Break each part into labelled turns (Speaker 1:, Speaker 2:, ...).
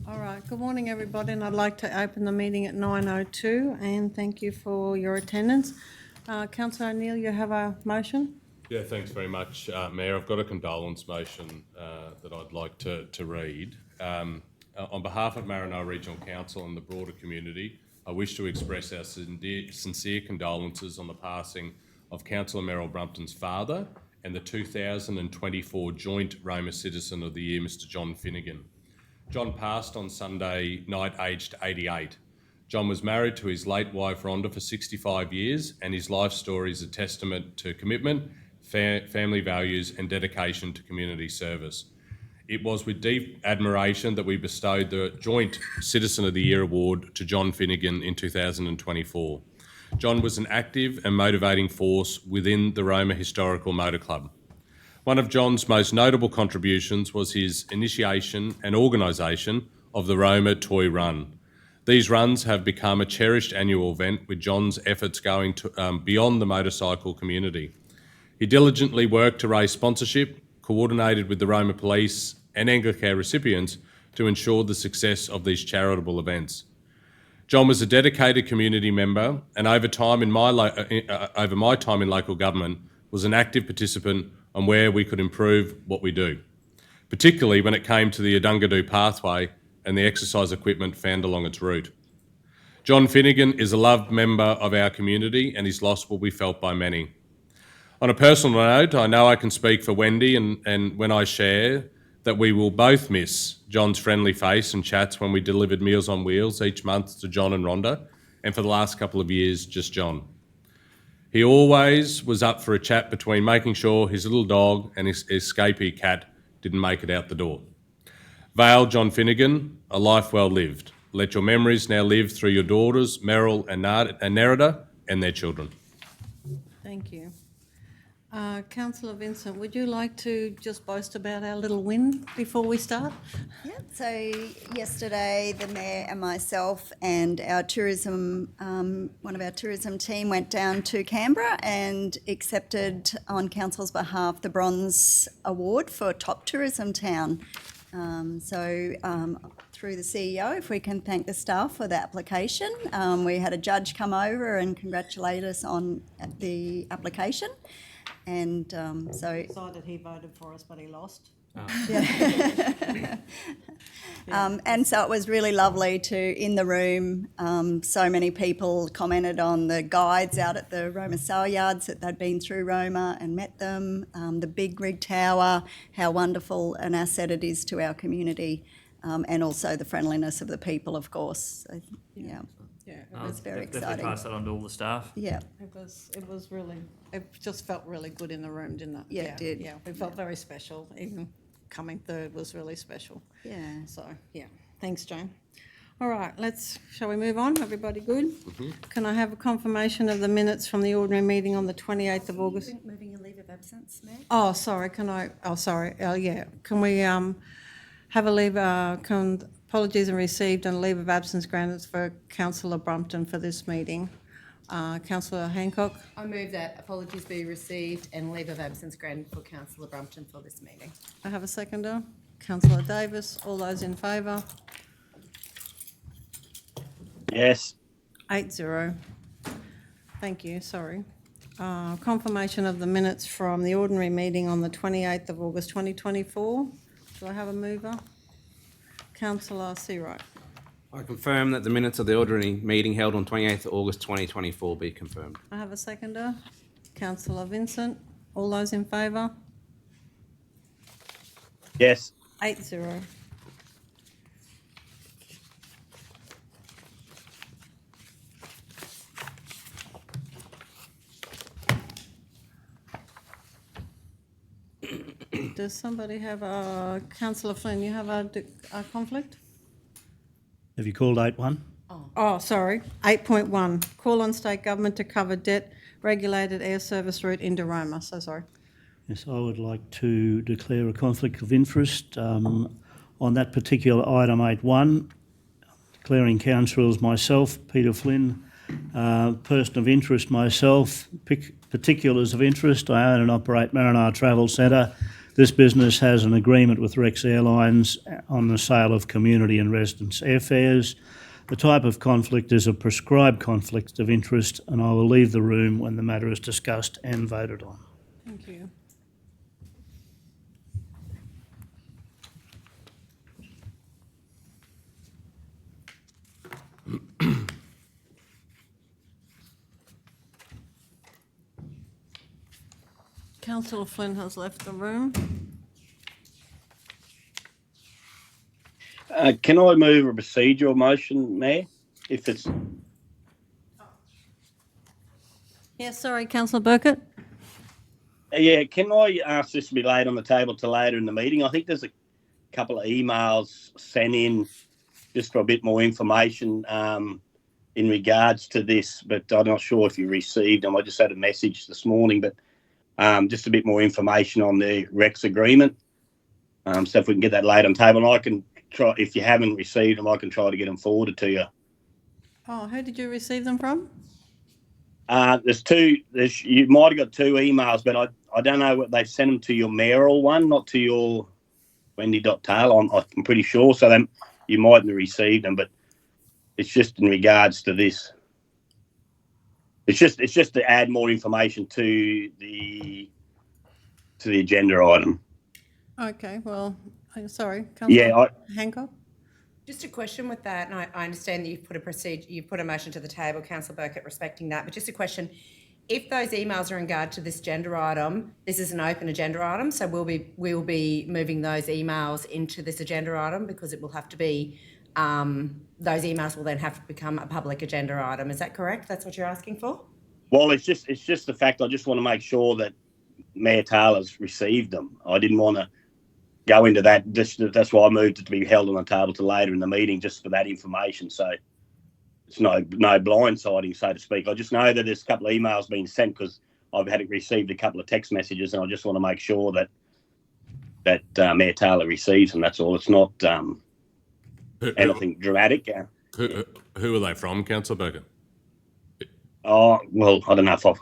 Speaker 1: All right, good morning everybody, and I'd like to open the meeting at 9:02 and thank you for your attendance. Councillor O'Neill, you have a motion?
Speaker 2: Yeah, thanks very much, Mayor. I've got a condolence motion that I'd like to read. On behalf of Maranoa Regional Council and the broader community, I wish to express our sincere condolences on the passing of Councillor Merrill Brumpton's father and the 2024 Joint Roma Citizen of the Year, Mr John Finnegan. John passed on Sunday night aged 88. John was married to his late wife Rhonda for 65 years, and his life story is a testament to commitment, family values and dedication to community service. It was with deep admiration that we bestowed the Joint Citizen of the Year award to John Finnegan in 2024. John was an active and motivating force within the Roma Historical Motor Club. One of John's most notable contributions was his initiation and organisation of the Roma Toy Run. These runs have become a cherished annual event, with John's efforts going beyond the motorcycle community. He diligently worked to raise sponsorship, coordinated with the Roma Police and Anglicare recipients to ensure the success of these charitable events. John was a dedicated community member, and over my time in local government, was an active participant on where we could improve what we do, particularly when it came to the Adungadoo pathway and the exercise equipment found along its route. John Finnegan is a loved member of our community, and his loss will be felt by many. On a personal note, I know I can speak for Wendy and when I share that we will both miss John's friendly face and chats when we delivered Meals on Wheels each month to John and Rhonda, and for the last couple of years, just John. He always was up for a chat between making sure his little dog and his escapee cat didn't make it out the door. Vale John Finnegan, a life well lived. Let your memories now live through your daughters, Meryl and Nerida, and their children.
Speaker 1: Thank you. Councillor Vincent, would you like to just boast about our little win before we start?
Speaker 3: Yeah, so yesterday the Mayor and myself and our tourism, one of our tourism team went down to Canberra and accepted on Council's behalf the Bronze Award for Top Tourism Town. Through the CEO, if we can thank the staff for the application. We had a judge come over and congratulate us on the application. And
Speaker 1: Decided he voted for us, but he lost.
Speaker 3: Yeah. And so it was really lovely to, in the room, so many people commented on the guides out at the Roma sale yards that they'd been through Roma and met them, the big rig tower, how wonderful an asset it is to our community, and also the friendliness of the people, of course. So, yeah.
Speaker 1: Yeah,
Speaker 3: it was very exciting.
Speaker 4: Definitely pass that on to all the staff.
Speaker 3: Yeah.
Speaker 1: It was really, it just felt really good in the room, didn't it?
Speaker 3: Yeah, it did.
Speaker 1: Yeah, we felt very special. Even coming third was really special.
Speaker 3: Yeah.
Speaker 1: So, yeah. Thanks, Jane. All right, shall we move on? Everybody good? Mm-hmm. Can I have a confirmation of the minutes from the ordinary meeting on the 28th of August?
Speaker 3: Moving a leave of absence, Mayor?
Speaker 1: Oh, sorry, yeah. Can we have a leave, apologies are received and leave of absence granted for Councillor Brumpton for this meeting. Councillor Hancock?
Speaker 5: I move that apologies be received and leave of absence granted for Councillor Brumpton for this meeting.
Speaker 1: I have a seconder. Councillor Davis. All those in favour?
Speaker 6: Yes.
Speaker 1: 8-0. Thank you, sorry. Confirmation of the minutes from the ordinary meeting on the 28th of August 2024. Do I have a mover? Councillor Seawright.
Speaker 4: I confirm that the minutes of the ordinary meeting held on 28th of August 2024 be confirmed.
Speaker 1: I have a seconder. Councillor Vincent. All those in favour?
Speaker 6: Yes.
Speaker 1: 8-0. Does somebody have Councillor Flynn, you have a conflict?
Speaker 6: Have you called 8-1?
Speaker 1: Oh, sorry. 8.1, call on state government to cover debt regulated air service route into Roma. So sorry.
Speaker 6: Yes, I would like to declare a conflict of interest on that particular item 8.1, declaring councillors myself, Peter Flynn, person of interest myself, particulars of interest. I own and operate Maranoa Travel Centre, This business has an agreement with Rex Airlines on the sale of community and residence airfares. The type of conflict is a prescribed conflict of interest, and I will leave the room when the matter is discussed and voted on.
Speaker 1: Thank you. Councillor Flynn has left the room.
Speaker 7: Can I move a procedural motion, Mayor? If it's
Speaker 1: Yes, sorry, Councillor Burkett.
Speaker 7: yeah, can I ask this to be laid on the table to later in the meeting? I think there's a couple of emails sent in just for a bit more information in regards to this, but I'm not sure if you received them. I just had a message this morning, but just a bit more information on the Rex agreement. So if we can get that laid on the table, and I can try, if you haven't received them, I can try to get them forwarded to you.
Speaker 1: Oh, who did you receive them from?
Speaker 7: There's two. You might have got two emails, but I don't know what they've sent them to your mayoral one, not to your Wendy.Taylor. I'm pretty sure. So then you mightn't have received them, but it's just in regards to this. It's just to add more information to the agenda item.
Speaker 1: Okay, well, I'm sorry,
Speaker 7: Yeah,
Speaker 1: Councillor Hancock.
Speaker 5: Just a question with that, and I understand that you've put a motion to the table, Councillor Burkett, respecting that, but just a question. If those emails are in regard to this agenda item, this is an open agenda item, so we'll be moving those emails into this agenda item because it will have to be, those emails will then have to become a public agenda item. Is that correct? That's what you're asking for?
Speaker 7: Well, it's just the fact I just want to make sure that Mayor Taylor's received them. I didn't want to go into that. That's why I moved it to be held on the table to later in the meeting, just for that information. So it's no blindsiding, so to speak. I just know that there's a couple of emails being sent because I've received a couple of text messages, and I just want to make sure that Mayor Taylor receives them. That's all. It's not anything dramatic.
Speaker 2: Who are they from, Councillor Burkett?
Speaker 7: Oh well, I don't know if do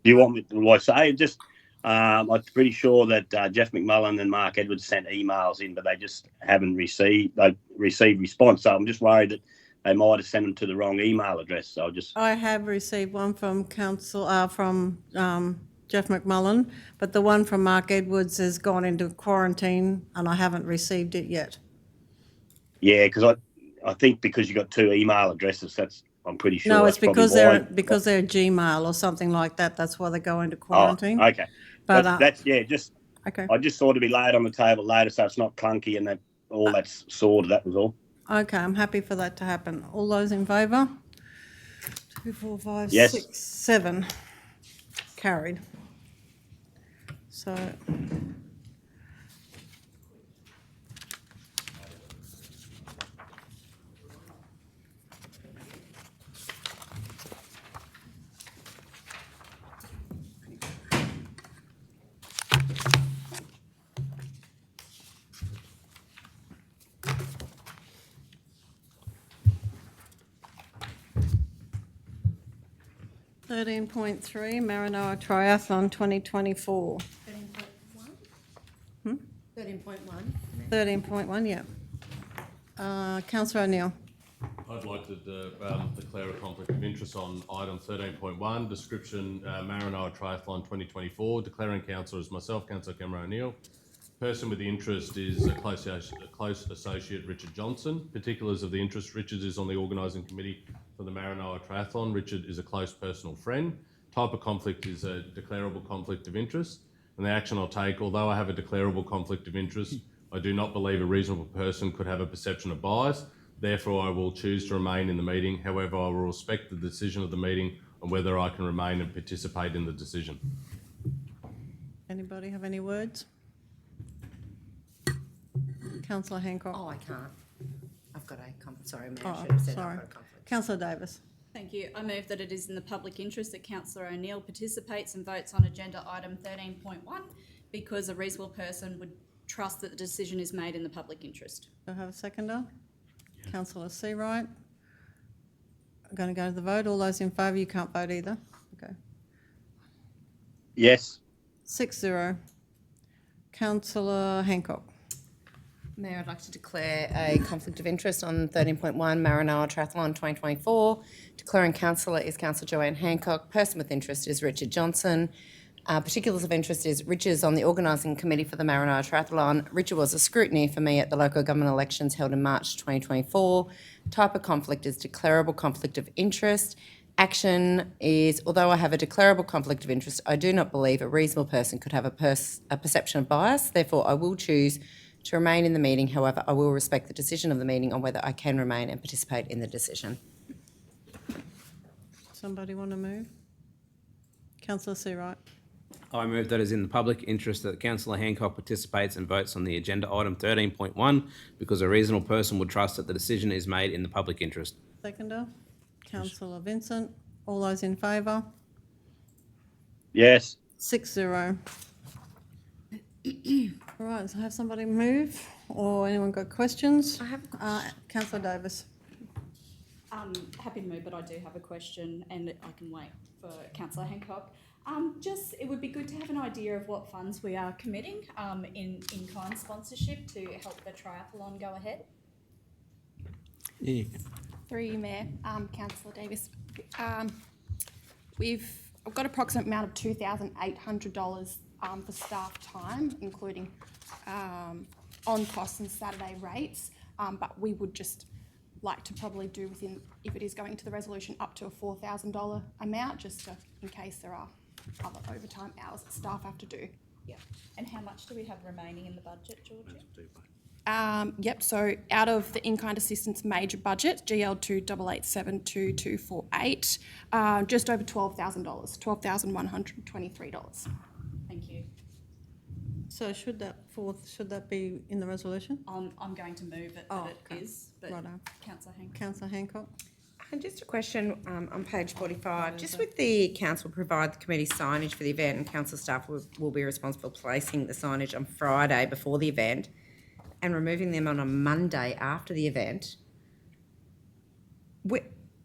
Speaker 7: you want me to say just. I'm pretty sure that Jeff McMullen and Mark Edwards sent emails in, but they just haven't received response. So I'm just worried that they might have sent them to the wrong email address. So
Speaker 1: I have received one from Jeff McMullen, but the one from Mark Edwards has gone into quarantine and I haven't received it yet.
Speaker 7: Yeah, because I think because you got two email addresses, I'm pretty sure.
Speaker 1: No,
Speaker 7: that's
Speaker 1: it's because
Speaker 7: probably
Speaker 1: they're Gmail or something like that. That's why they go into
Speaker 7: Oh,
Speaker 1: quarantine.
Speaker 7: okay.
Speaker 1: But
Speaker 7: That's just.
Speaker 1: okay.
Speaker 7: I just thought it'd be laid on the table later, so it's not clunky and that all that's sorted. That was all.
Speaker 1: Okay, I'm happy for that to happen. All those in favour? 2, 4, 5,
Speaker 7: Yes.
Speaker 1: 6, 7. Carried. So. .3 Maranoa Triathlon 2024.
Speaker 5: 13.1?
Speaker 1: 13.1, yeah. Councillor O'Neill.
Speaker 2: I'd like to declare a conflict of interest on item 13.1, description Maranoa Triathlon 2024, declaring councillor as myself, Councillor Cameron O'Neill. Person with the interest is a close associate, Richard Johnson. Particulars of the interest: Richard is on the organising committee for the Maranoa Triathlon. Richard is a close personal friend. Type of conflict is a declarable conflict of interest. And the action I'll take: although I have a declarable conflict of interest, I do not believe a reasonable person could have a perception of bias. Therefore, I will choose to remain in the meeting. However, I will respect the decision of the meeting on whether I can remain and participate in the decision.
Speaker 1: Anybody have any words? Councillor Hancock.
Speaker 5: Oh, I can't. I've got a conflict. Sorry, Mayor, I
Speaker 1: Oh,
Speaker 5: should have said
Speaker 1: sorry.
Speaker 5: I've got a conflict.
Speaker 1: Councillor Davis.
Speaker 8: Thank you. I move that it is in the public interest that Councillor O'Neill participates and votes on agenda item 13.1 because a reasonable person would trust that the decision is made in the public interest.
Speaker 1: Do I have a seconder? Yeah. Councillor Seawright. I'm going to go to the vote. All those in favour, you can't vote either. Okay.
Speaker 7: Yes.
Speaker 1: 6-0. Councillor Hancock.
Speaker 5: Mayor, I'd like to declare a conflict of interest on 13.1 Maranoa Triathlon 2024. Declaring councillor is Councillor Joanne Hancock. Person with interest is Richard Johnson. Particulars of interest is Richard's on the organising committee for the Maranoa Triathlon. Richard was a scrutineer for me at the local government elections held in March 2024. Type of conflict is declarable conflict of interest. Action is, although I have a declarable conflict of interest, I do not believe a reasonable person could have a perception of bias. Therefore, I will choose to remain in the meeting. However, I will respect the decision of the meeting on whether I can remain and participate in the decision.
Speaker 1: Somebody want to move? Councillor Seawright.
Speaker 4: I move that it is in the public interest that Councillor Hancock participates and votes on the agenda item 13.1 because a reasonable person would trust that the decision is made in the public interest.
Speaker 1: Seconder. Councillor Vincent. All those in favour?
Speaker 7: Yes.
Speaker 1: 6-0. All right, so have somebody move or anyone got questions?
Speaker 5: I have a question.
Speaker 1: Councillor Davis.
Speaker 8: Happy to move, but I do have a question and I can wait for Councillor Hancock. It would be good to have an idea of what funds we are committing in-kind sponsorship to help the triathlon go ahead.
Speaker 9: Yeah. Through you, Mayor, Councillor Davis. We've got approximate amount of $2,800 for staff time, including on costs and Saturday rates. But we would just like to probably do within, if it is going to the resolution, up to a $4,000 amount, in case there are other overtime hours that staff have to do.
Speaker 8: Yeah. And how much do we have remaining in the budget, Georgia?
Speaker 9: Yep, so out of the in-kind assistance major budget, GL2 8872248, just over $12,000, $12,123.
Speaker 8: Thank you.
Speaker 1: So should that be in the resolution?
Speaker 8: I'm going to move it,
Speaker 1: Oh,
Speaker 8: that it
Speaker 1: okay.
Speaker 8: is, but
Speaker 1: Righto.
Speaker 8: Councillor Hancock.
Speaker 1: Councillor Hancock.
Speaker 5: And just a question on page 45, just with the council provide the committee signage for the event and council staff will be responsible for placing the signage on Friday before the event and removing them on a Monday after the event.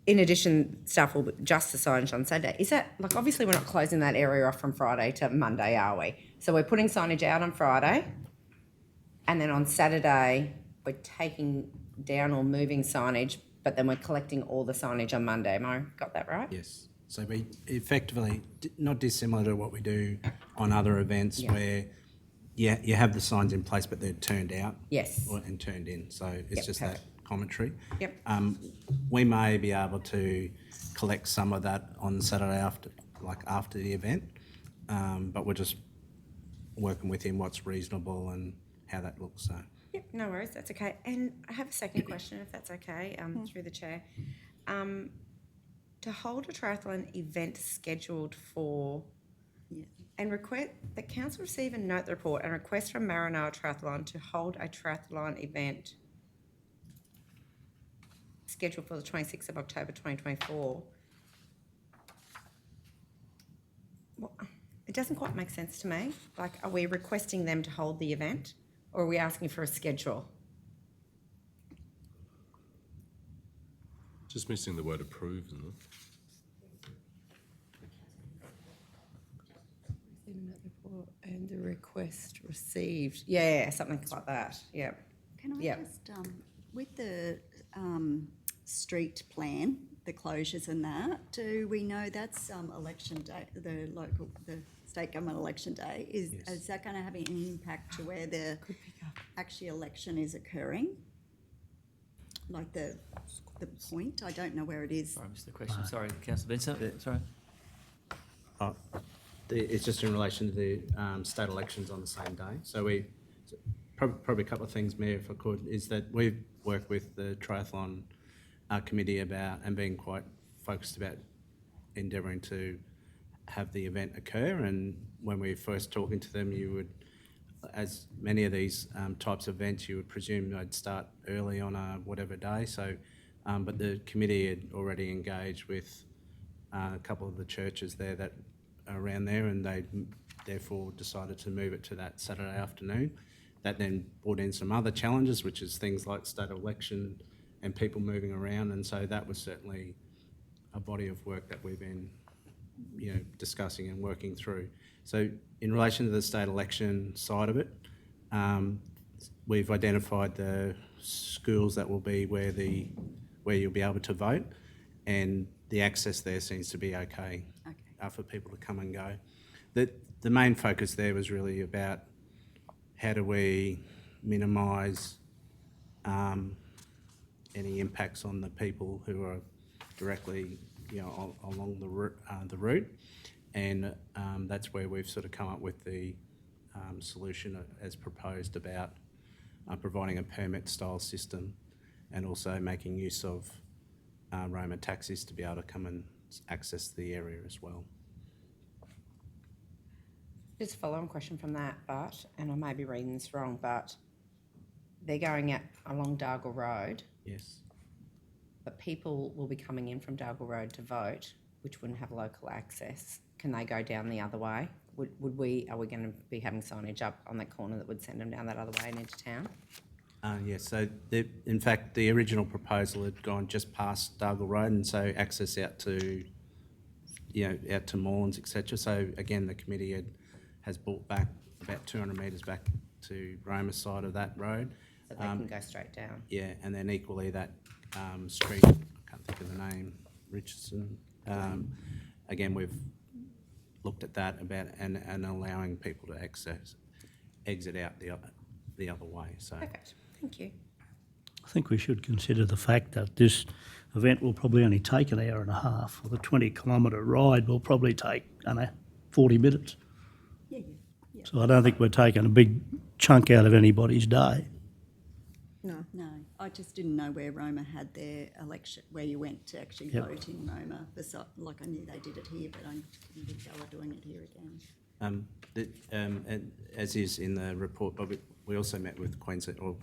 Speaker 5: In addition, staff will adjust the signage on Saturday. Is that, like, obviously we're not closing that area off from Friday to Monday, are we? So we're putting signage out on Friday and then on Saturday we're taking down or moving signage, but then we're collecting all the signage on Monday. Am I got that right?
Speaker 9: Yes. So we effectively, not dissimilar to what we do on other events where you have the signs in place, but they're turned out.
Speaker 5: Yes.
Speaker 9: And turned in. So it's
Speaker 5: Yep,
Speaker 9: just
Speaker 5: perfect.
Speaker 9: that commentary.
Speaker 5: Yep.
Speaker 9: We may be able to collect some of that on Saturday after the event, but we're just working within what's reasonable and how that looks. So.
Speaker 5: Yep, no worries, that's okay. And I have a second question, if that's okay, through the chair. To hold a triathlon event scheduled for, and request, the council receive and note the report and request from Maranoa Triathlon to hold a triathlon event scheduled for the 26th of October 2024. Well, it doesn't quite make sense to me. Like, are we requesting them to hold the event? Or are we asking for a schedule?
Speaker 2: Just missing the word approve, isn't it?
Speaker 5: And the request received. Yeah, something like that. Yeah.
Speaker 3: Can I
Speaker 5: Yeah.
Speaker 3: just, with the street plan, the closures and that, do we know that's election day, the state government election day? Is that going to have any impact to where the actual election is occurring? Like the point? I don't know where it is.
Speaker 10: Sorry, I missed the question. Sorry, Councillor Vincent. Sorry.
Speaker 9: It's just in relation to the state elections on the same day. So probably a couple of things, Mayor, if I could, is that we've worked with the triathlon committee about and being quite focused about endeavouring to have the event occur. And when we were first talking to them, you would, as many of these types of events, you would presume they'd start early on a whatever day. So, but the committee had already engaged with a couple of the churches there that are around there, and they therefore decided to move it to that Saturday afternoon. That then brought in some other challenges, which is things like state election and people moving around, and so that was certainly a body of work that we've been, discussing and working through. So in relation to the state election side of it, we've identified the schools that will be where you'll be able to vote, and the access there seems to be okay for people to come and go. The main focus there was really about how do we minimise any impacts on the people who are directly, along the route, and that's where we've sort of come up with the solution as proposed about providing a permit-style system, and also making use of Roma taxis to be able to come and access the area as well.
Speaker 5: Just a follow-on question from that, and I may be reading this wrong, but they're going along Dargle Road.
Speaker 9: Yes.
Speaker 5: But people will be coming in from Dargle Road to vote, which wouldn't have local access. Can they go down the other way? Are we going to be having signage up on that corner that would send them down that other way and into town?
Speaker 9: Yes, so in fact, the original proposal had gone just past Dargle Road, and so access out to Morelands, etc. So again, the committee has brought back about 200 metres back to Roma's side of that road.
Speaker 5: So they can go straight down.
Speaker 9: Yeah, and then equally that street, I can't think of the name, Richardson. Again, we've looked at that and allowing people to exit out the other way. So.
Speaker 5: Perfect. Thank you.
Speaker 6: I think we should consider the fact that this event will probably only take an hour and a half, or the 20-kilometre ride will probably take, 40 minutes.
Speaker 3: Yeah.
Speaker 6: So I don't think we're taking a big chunk out of anybody's day.
Speaker 1: No.
Speaker 3: No, I just didn't know where Roma had their election, where you went to actually vote in Roma. Like I knew they did it here, but I didn't think they were doing it here again.
Speaker 9: And as is in the report, but we also met with Queensland, or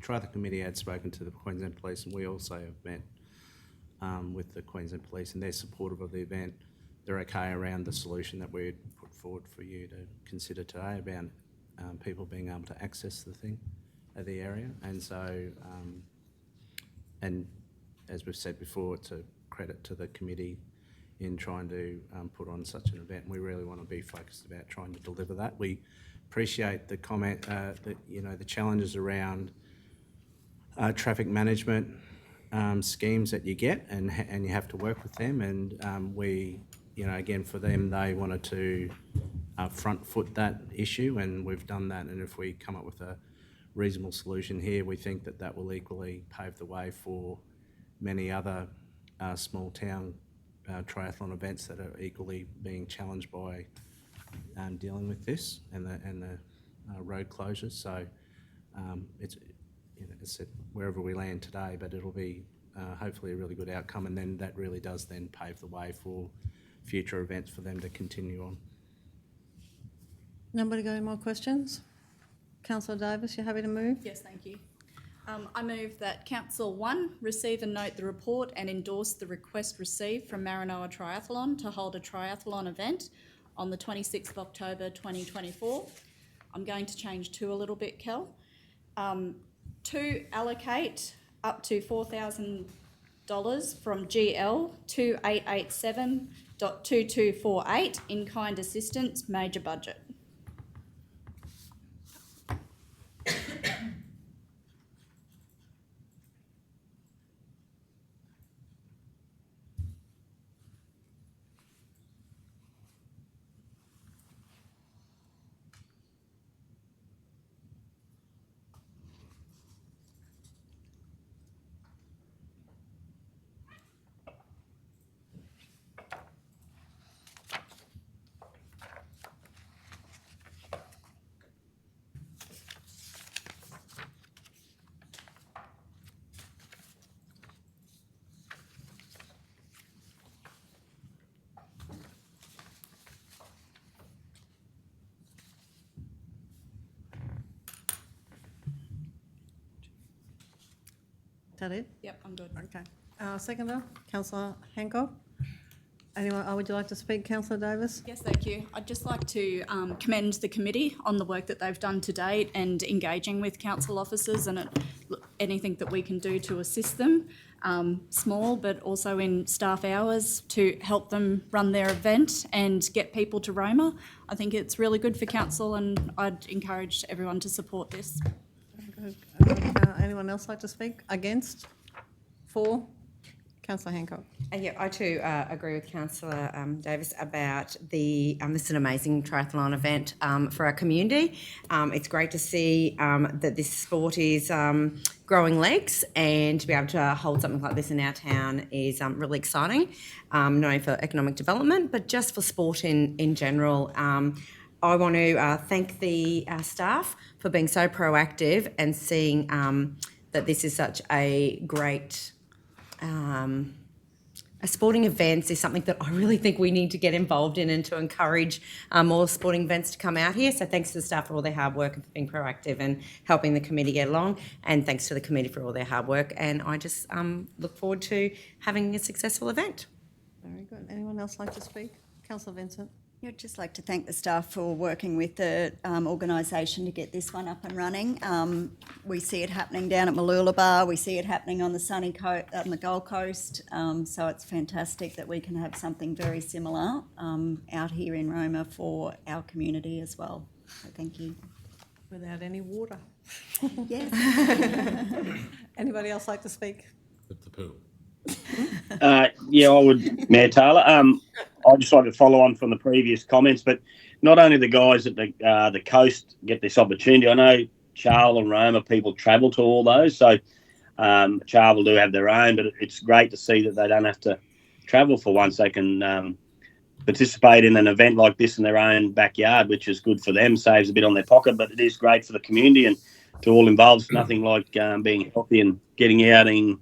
Speaker 9: Triathlon Committee had spoken to the Queensland Police, and we also have met with the Queensland Police, and they're supportive of the event. They're okay around the solution that we put forward for you to consider today about people being able to access the area. And so, and as we've said before, it's a credit to the committee in trying to put on such an event. We really want to be focused about trying to deliver that. We appreciate the comment that the challenges around traffic management schemes that you get, and you have to work with them. And we, again, for them, they wanted to front foot that issue, and we've done that. And if we come up with a reasonable solution here, we think that will equally pave the way for many other small town triathlon events that are equally being challenged by dealing with this and the road closures. So it's wherever we land today, but it'll be hopefully a really good outcome, and then that really does then pave the way for future events for them to continue on.
Speaker 1: Nobody got any more questions? Councillor Davis, you happy to move?
Speaker 8: Yes, thank you. I move that Council 1 receive and note the report and endorse the request received from Maranoa Triathlon to hold a triathlon event on the 26th of October 2024. I'm going to change 2 a little bit, Kel. 2, allocate up to $4,000 from GL 2887.2248 in-kind assistance major budget.
Speaker 1: Is that it?
Speaker 8: Yep, I'm good.
Speaker 1: Okay. Seconder, Councillor Hancock. Anyone, would you like to speak, Councillor Davis?
Speaker 8: Yes, thank you. I'd just like to commend the committee on the work that they've done to date and engaging with council officers, and it anything that we can do to assist them, small, but also in staff hours to help them run their event and get people to Roma. I think it's really good for council, and I'd encourage everyone to support this.
Speaker 1: Anyone else like to speak? Against? For? Councillor Hancock.
Speaker 5: Yeah, I too agree with Councillor Davis about this is an amazing triathlon event for our community. It's great to see that this sport is growing legs, and to be able to hold something like this in our town is really exciting, not only for economic development, but just for sport in general. I want to thank the staff for being so proactive and seeing that this is such a great sporting events is something that I really think we need to get involved in, and to encourage more sporting events to come out here. So thanks to the staff for all their hard work and for being proactive and helping the committee get along, and thanks to the committee for all their hard work. And I just look forward to having a successful event.
Speaker 1: Very good. Anyone else like to speak? Councillor Vincent.
Speaker 3: Yeah, I'd just like to thank the staff for working with the organisation to get this one up and running. We see it happening down at Mooloolaba, we see it happening on the on the Gold Coast, so it's fantastic that we can have something very similar out here in Roma for our community as well. So thank you.
Speaker 1: Without any water.
Speaker 3: Yes.
Speaker 1: Anybody else like to speak?
Speaker 2: At the pool.
Speaker 7: Yeah, I would, Mayor Taylor. I'd just like to follow on from the previous comments, but not only the guys at the coast get this opportunity. I know Charles and Roma people travel to all those, so Charles will do have their own, but it's great to see that they don't have to travel for once. They can participate in an event like this in their own backyard, which is good for them, saves a bit on their pocket, but it is great for the community and to all involved. It's nothing like being healthy and getting out and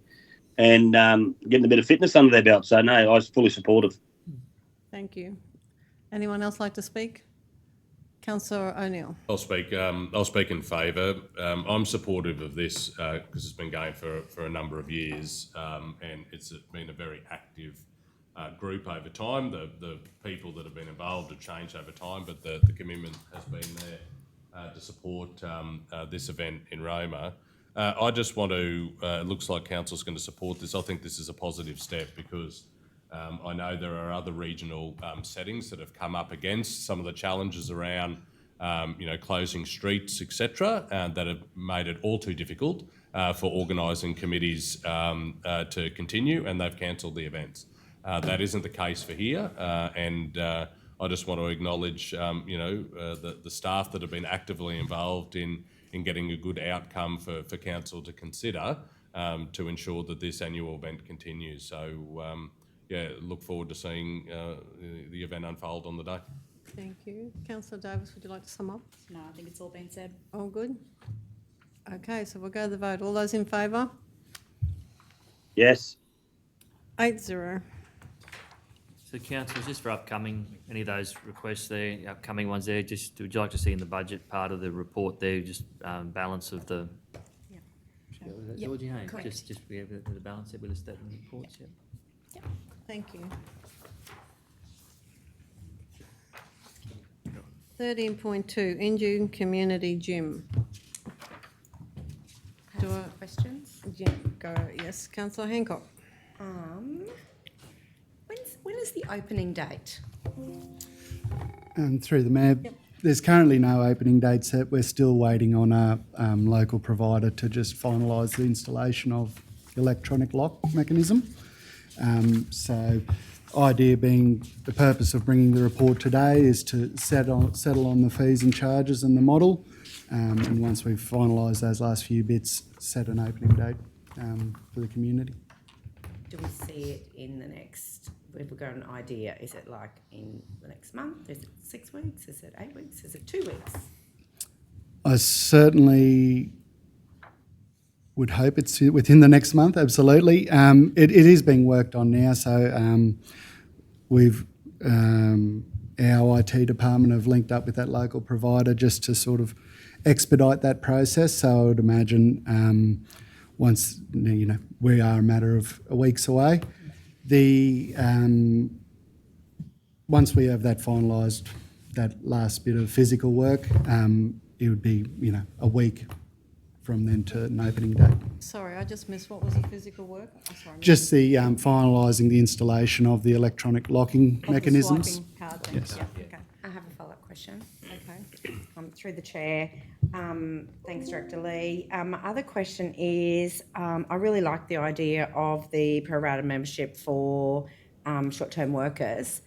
Speaker 7: getting a bit of fitness under their belt. So, no, I was fully supportive.
Speaker 1: Thank you. Anyone else like to speak? Councillor O'Neill.
Speaker 2: I'll speak in favour. I'm supportive of this because it's been going for a number of years, and it's been a very active group over time. The people that have been involved have changed over time, but the commitment has been there to support this event in Roma. I just want to, it looks like Council's going to support this. I think this is a positive step because I know there are other regional settings that have come up against some of the challenges around, closing streets, etc., that have made it all too difficult for organising committees to continue, and they've cancelled the events. That isn't the case for here, and I just want to acknowledge, the staff that have been actively involved in getting a good outcome for council to consider to ensure that this annual event continues. So, look forward to seeing the event unfold on the day.
Speaker 1: Thank you. Councillor Davis, would you like to sum up?
Speaker 8: No, I think it's all been said.
Speaker 1: All good? Okay, so we'll go to the vote. All those in favour?
Speaker 7: Yes.
Speaker 1: 8-0.
Speaker 10: So councillors, just for upcoming, any of those requests there, upcoming ones there, just would you like to see in the budget part of the report there, just balance of the...
Speaker 8: Yeah.
Speaker 10: Is that
Speaker 8: Yep,
Speaker 10: Georgie Haynes?
Speaker 8: correct.
Speaker 10: Just be able to the balance there with the statement reports, yeah.
Speaker 1: Thank you. 13.2, Injune Community Gym.
Speaker 5: Questions?
Speaker 1: Yes, Councillor Hancock.
Speaker 5: When is the opening date?
Speaker 11: Through the Mayor, there's currently no opening date set. We're still waiting on a local provider to just finalise the installation of the electronic lock mechanism. So, idea being the purpose of bringing the report today is to settle on the fees and charges and the model, and once we've finalised those last few bits, set an opening date for the community.
Speaker 5: Do we see it in the next, if we've got an idea, is it like in the next month? Is it 6 weeks? Is it 8 weeks? Is it 2 weeks?
Speaker 11: I certainly would hope it's within the next month, absolutely. It is being worked on now, so we've our IT department have linked up with that local provider just to sort of expedite that process. So I would imagine once, we are a matter of weeks away. Once we have that finalised, that last bit of physical work, it would be, a week from then to an opening date.
Speaker 1: Sorry, I just missed, what was the physical work? Oh, sorry,
Speaker 11: Just the finalising the installation of the electronic locking
Speaker 1: of the
Speaker 11: mechanisms.
Speaker 1: swiping card then.
Speaker 11: Yes.
Speaker 1: Yeah, okay,
Speaker 5: I have a follow-up question.
Speaker 1: okay.
Speaker 5: Through the chair. Thanks, Director Lee. My other question is, I really like the idea of the pro rata membership for short-term workers.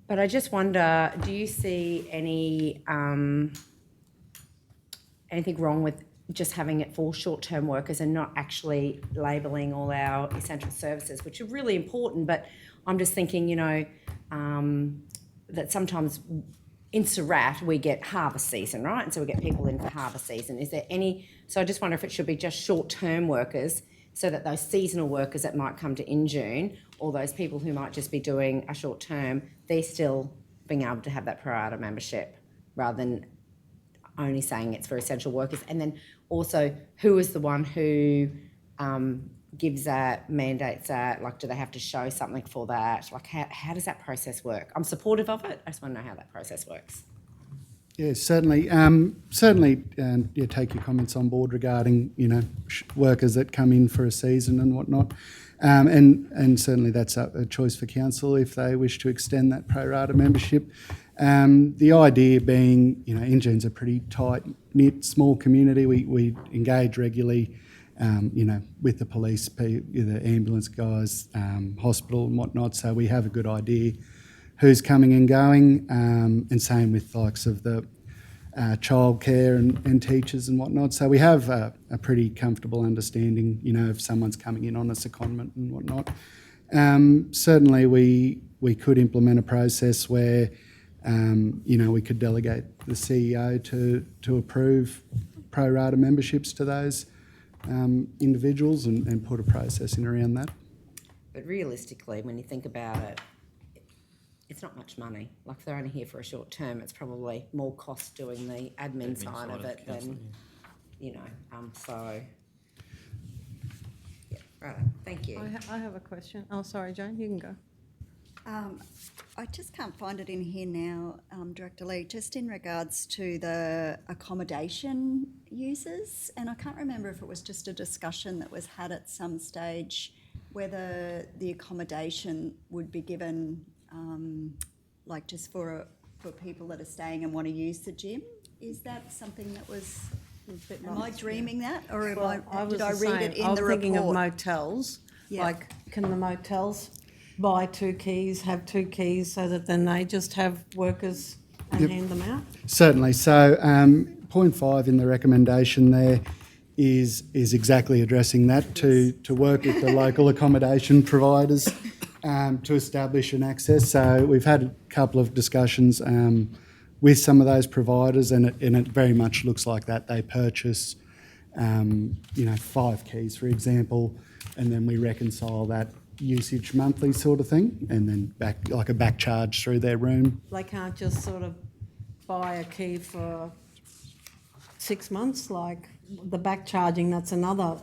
Speaker 5: But I just wonder, do you see anything wrong with just having it for short-term workers and not actually labelling all our essential services, which are really important, but I'm just thinking, that sometimes in Surat we get harvest season, right? And so we get people in for harvest season. Is there so I just wonder if it should be just short-term workers so that those seasonal workers that might come to in June, or those people who might just be doing a short term, they're still being able to have that pro rata membership rather than only saying it's for essential workers. And then also, who is the one who gives that, mandates that? Like, do they have to show something for that? Like, how does that process work? I'm supportive of it. I just want to know how that process works.
Speaker 11: Yeah, certainly. Take your comments on board regarding workers that come in for a season and whatnot, and certainly that's a choice for council if they wish to extend that pro rata membership. The idea being, Injune's a pretty tight knit small community. We engage regularly, with the police, the ambulance guys, hospital and whatnot. So we have a good idea who's coming and going, and same with the likes of the childcare and teachers and whatnot. So we have a pretty comfortable understanding, if someone's coming in on a secondment and whatnot. Certainly we could implement a process where, we could delegate the CEO to approve pro rata memberships to those individuals and put a process in around that.
Speaker 5: But realistically, when you think about it, it's not much money. Like, if they're only here for a short term, it's probably more cost doing the admin side of it than, so. Yeah, right. Thank you.
Speaker 1: I have a question. Oh, sorry, Jane, you can go.
Speaker 3: I just can't find it in here now, Director Lee, just in regards to the accommodation users. And I can't remember if it was just a discussion that was had at some stage whether the accommodation would be given just for people that are staying and want to use the gym. Is that something that was? Am I dreaming that, or did I read it in the report?
Speaker 1: I was thinking of motels.
Speaker 3: Yeah.
Speaker 1: Like, can the motels buy 2 keys, have 2 keys, so that then they just have workers and hand them out?
Speaker 11: Certainly. So, point 5 in the recommendation there is exactly addressing that, to work with the local accommodation providers to establish an access. So we've had a couple of discussions with some of those providers, and it very much looks like that. They purchase 5 keys, for example, and then we reconcile that usage monthly sort of thing, and then a back charge through their room.
Speaker 1: They can't just sort of buy a key for 6 months, like the back charging, that's another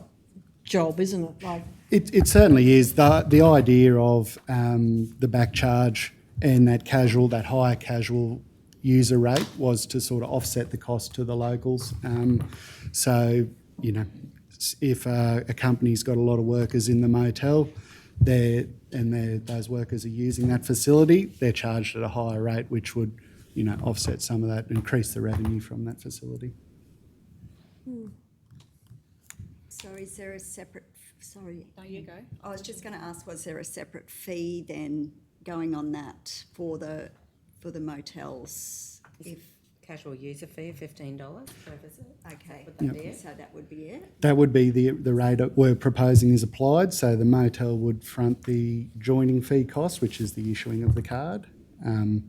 Speaker 1: job, isn't it? Like,
Speaker 11: it certainly is. The idea of the back charge and that higher casual user rate was to sort of offset the cost to the locals. So, if a company's got a lot of workers in the motel, those workers are using that facility, they're charged at a higher rate, which would, offset some of that, increase the revenue from that facility.
Speaker 3: So is there a separate, sorry.
Speaker 8: No, you go.
Speaker 3: I was just going to ask, was there a separate fee then going on that for the motels? If
Speaker 5: Casual user fee of $15 per visit.
Speaker 3: okay,
Speaker 5: Would that be it?
Speaker 3: so that would be it.
Speaker 11: That would be the rate that we're proposing is applied. So the motel would front the joining fee cost, which is the issuing of the card. And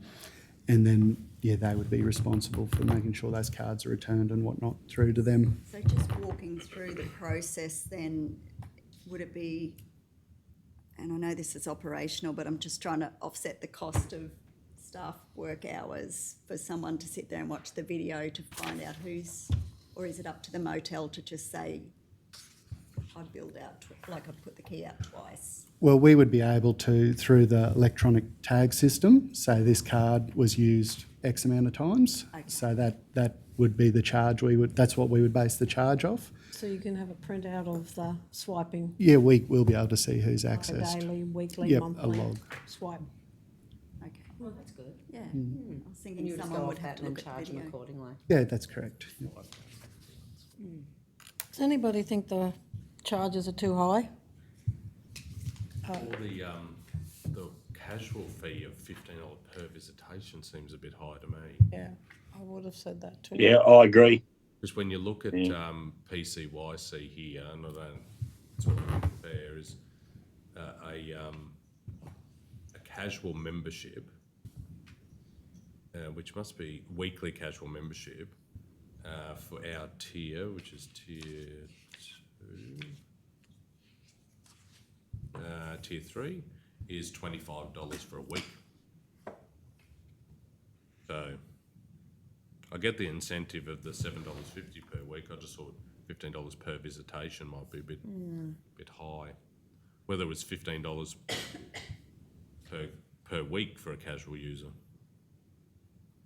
Speaker 11: then, they would be responsible for making sure those cards are returned and whatnot through to them.
Speaker 3: So just walking through the process then, would it be, and I know this is operational, but I'm just trying to offset the cost of staff work hours for someone to sit there and watch the video to find out or is it up to the motel to just say, I billed out, I put the key out twice?
Speaker 11: Well, we would be able to, through the electronic tag system, say this card was used X amount of times.
Speaker 3: Okay.
Speaker 11: So that would be the charge that's what we would base the charge off.
Speaker 1: So you can have a printout of the swiping,
Speaker 11: Yeah, we'll be able to see who's
Speaker 1: like a
Speaker 11: accessed.
Speaker 1: daily, weekly,
Speaker 11: Yep, a
Speaker 1: monthly
Speaker 11: log.
Speaker 1: swipe.
Speaker 3: Okay.
Speaker 5: Well, that's good.
Speaker 3: Yeah. I was
Speaker 5: And
Speaker 3: thinking
Speaker 5: you would just
Speaker 3: someone
Speaker 5: go
Speaker 3: would
Speaker 5: off
Speaker 3: have
Speaker 5: that
Speaker 3: to
Speaker 5: and
Speaker 3: look
Speaker 5: then
Speaker 3: at
Speaker 5: charge
Speaker 3: the
Speaker 5: them
Speaker 3: video.
Speaker 5: accordingly.
Speaker 11: Yeah, that's correct. Yep.
Speaker 1: Does anybody think the charges are too high?
Speaker 2: Or the casual fee of $15 per visitation seems a bit high to me.
Speaker 1: Yeah, I would have said that too.
Speaker 7: Yeah, I agree.
Speaker 2: Because when you look at PCYC here, and I don't sort of compare, is a casual membership, which must be weekly casual membership for our tier, which is tier 2. Tier 3 is $25 for a week. So I get the incentive of the $7.50 per week. I just thought $15 per visitation might be a bit high. Whether it was $15 per week for a casual user,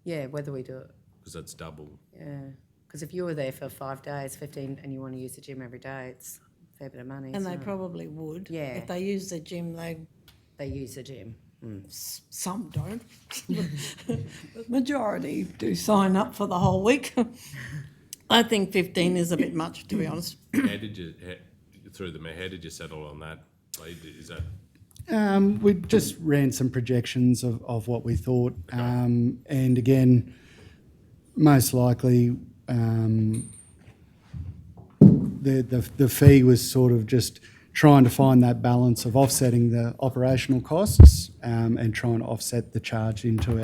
Speaker 5: Yeah, whether we do it.
Speaker 2: because that's double.
Speaker 5: Yeah, because if you were there for 5 days, 15, and you want to use the gym every day, it's a fair bit of money.
Speaker 1: And they
Speaker 5: isn't it?
Speaker 1: probably would.
Speaker 5: Yeah.
Speaker 1: If they use the gym,
Speaker 5: They use the gym.
Speaker 1: some don't. The majority do sign up for the whole week. I think 15 is a bit much, to be honest.
Speaker 2: How did you settle on that? Is that
Speaker 11: We just ran some projections of what we thought, and again, most likely the fee was sort of just trying to find that balance of offsetting the operational costs and trying to offset the charge into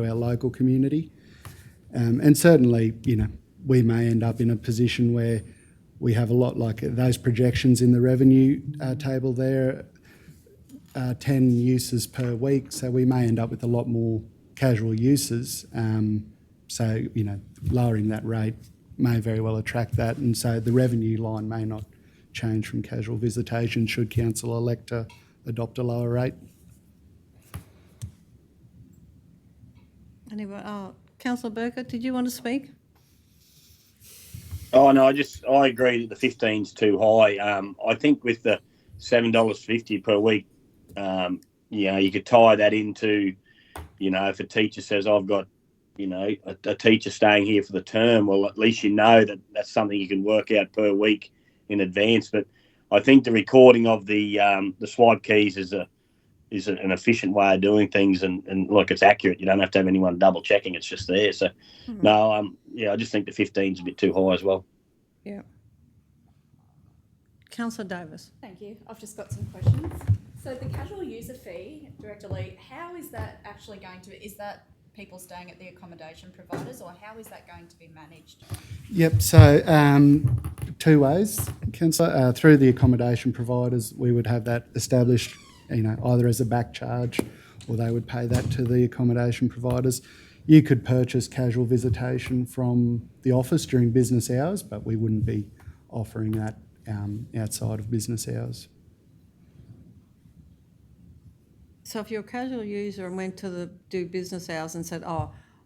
Speaker 11: our local community, and certainly, we may end up in a position where we have a lot like those projections in the revenue table there. 10 uses per week, so we may end up with a lot more casual uses. So, lowering that rate may very well attract that, and so the revenue line may not change from casual visitation should council elect to adopt a lower rate.
Speaker 1: Anyway, Councillor Burkett, did you want to speak?
Speaker 7: Oh no, I agree that the 15's too high. I think with the $7.50 per week, you could tie that into, if a teacher says I've got, a teacher staying here for the term, well, at least that that's something you can work out per week in advance. But I think the recording of the swipe keys is an efficient way of doing things, and like it's accurate. You don't have to have anyone double checking; it's just there. So, no, I just think the 15's a bit too high as well.
Speaker 1: Yeah. Councillor Davis.
Speaker 8: Thank you. I've just got some questions. So the casual user fee, Director Lee, how is that actually going to, is that people staying at the accommodation providers, or how is that going to be managed?
Speaker 11: Yep, so two ways, Councillor. Through the accommodation providers, we would have that established, either as a back charge or they would pay that to the accommodation providers. You could purchase casual visitation from the office during business hours, but we wouldn't be offering that outside of business hours.
Speaker 1: So if you're a casual user and went to do business hours and said,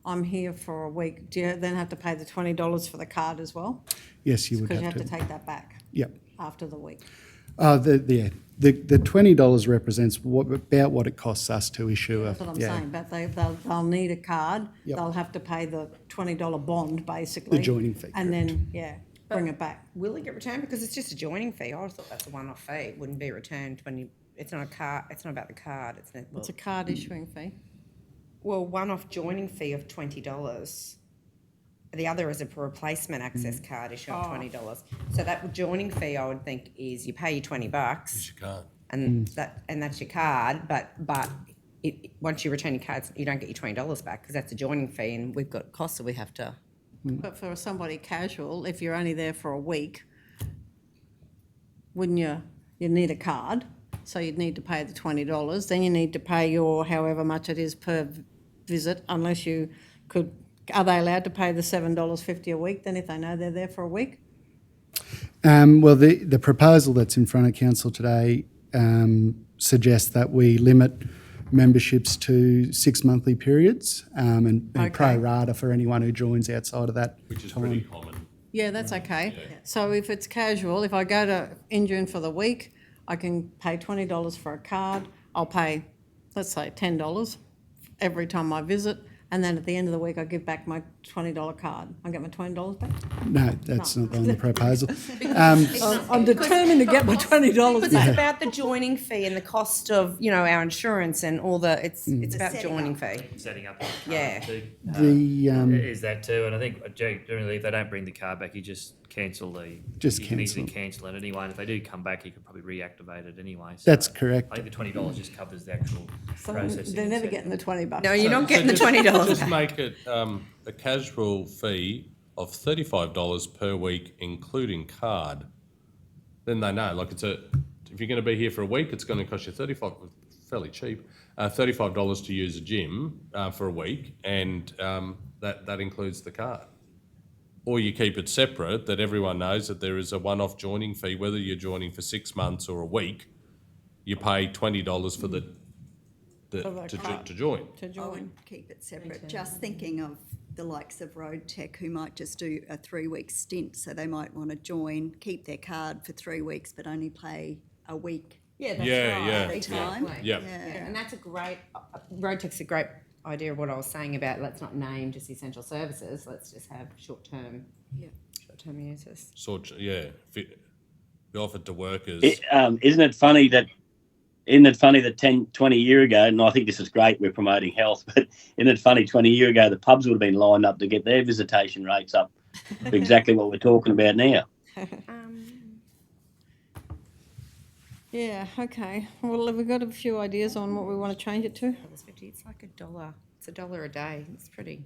Speaker 1: I'm here for a week, do you then have to pay the $20 for the card as well?
Speaker 11: Yes, you would
Speaker 1: Because
Speaker 11: have
Speaker 1: you
Speaker 11: to.
Speaker 1: have to take that back
Speaker 11: Yep.
Speaker 1: after the week.
Speaker 11: The $20 represents about what it costs us to issue a.
Speaker 1: That's what I'm saying, but they'll need a card.
Speaker 11: Yep.
Speaker 1: They'll have to pay the $20 bond, basically.
Speaker 11: The joining fee,
Speaker 1: And then, bring it back.
Speaker 5: Will it get returned? Because it's just a joining fee. I thought that's a one-off fee. It wouldn't be returned when you. It's not a card. It's not about the card.
Speaker 1: It's a card issuing fee.
Speaker 5: one-off joining fee of $20. The other is a replacement access card issue of $20. So that joining fee, I would think, is you pay your $20,
Speaker 2: Yes, you can't.
Speaker 5: and that's your card. But once you return your cards, you don't get your $20 back because that's a joining fee, and we've got costs that we have to.
Speaker 1: But for somebody casual, if you're only there for a week, wouldn't you need a card? So you'd need to pay the $20. Then you need to pay your however much it is per visit, unless you could. Are they allowed to pay the $7.50 a week then if they know they're there for a week?
Speaker 11: Well, the proposal that's in front of council today suggests that we limit memberships to 6 monthly periods, and
Speaker 1: Okay.
Speaker 11: pro rata for anyone who joins outside of that
Speaker 2: Which is
Speaker 11: time.
Speaker 2: pretty common.
Speaker 1: Yeah, that's okay. So if it's casual, if I go to Injune for the week, I can pay $20 for a card. I'll pay, let's say, $10 every time I visit, and then at the end of the week, I give back my $20 card. I get my $20 back.
Speaker 11: No, that's not on the proposal.
Speaker 1: I'm determined to get my $20
Speaker 5: Because
Speaker 1: back.
Speaker 5: it's about the joining fee and the cost of, our insurance and all the, it's about
Speaker 3: setting
Speaker 5: joining
Speaker 3: up.
Speaker 5: fee.
Speaker 10: Setting up the card
Speaker 5: Yeah.
Speaker 10: too.
Speaker 11: The
Speaker 10: Is that too, and I think generally if they don't bring the card back, you just cancel the.
Speaker 11: Just
Speaker 10: you can easily
Speaker 11: cancel.
Speaker 10: cancel it anyway, and if they do come back, you can probably reactivate it anyway. So
Speaker 11: That's correct.
Speaker 10: I think the $20 just covers the actual processing.
Speaker 1: They're never
Speaker 10: so-
Speaker 1: getting the $20.
Speaker 5: No, you're not getting the
Speaker 2: just-
Speaker 5: $20
Speaker 2: Just
Speaker 5: back.
Speaker 2: make it a casual fee of $35 per week, including card. Then they know, like if you're going to be here for a week, it's going to cost you fairly cheap, $35 to use a gym for a week, and that includes the card. Or you keep it separate, that everyone knows that there is a one-off joining fee, whether you're joining for 6 months or a week, you pay $20 for the to join.
Speaker 1: To
Speaker 3: I
Speaker 1: join.
Speaker 3: would keep it separate. Just thinking of the likes of Road Tech who might just do a 3-week stint, so they might want to join, keep their card for 3 weeks, but only pay a week
Speaker 5: Yeah, that's
Speaker 2: Yeah,
Speaker 5: right.
Speaker 2: yeah.
Speaker 3: at a time.
Speaker 5: Exactly.
Speaker 2: Yeah.
Speaker 5: Yeah, and that's a great, RoadTech's a great idea of what I was saying about let's not name just essential services, let's just have short-term users.
Speaker 2: Be offered to workers.
Speaker 7: Isn't it funny that 10, 20 years ago, and I think this is great, we're promoting health, but isn't it funny 20 years ago the pubs would have been lined up to get their visitation rates up for exactly what we're talking about now?
Speaker 1: Yeah, okay. Well, have we got a few ideas on what we want to change it to?
Speaker 5: $50, it's like $1. It's $1 a day. That's pretty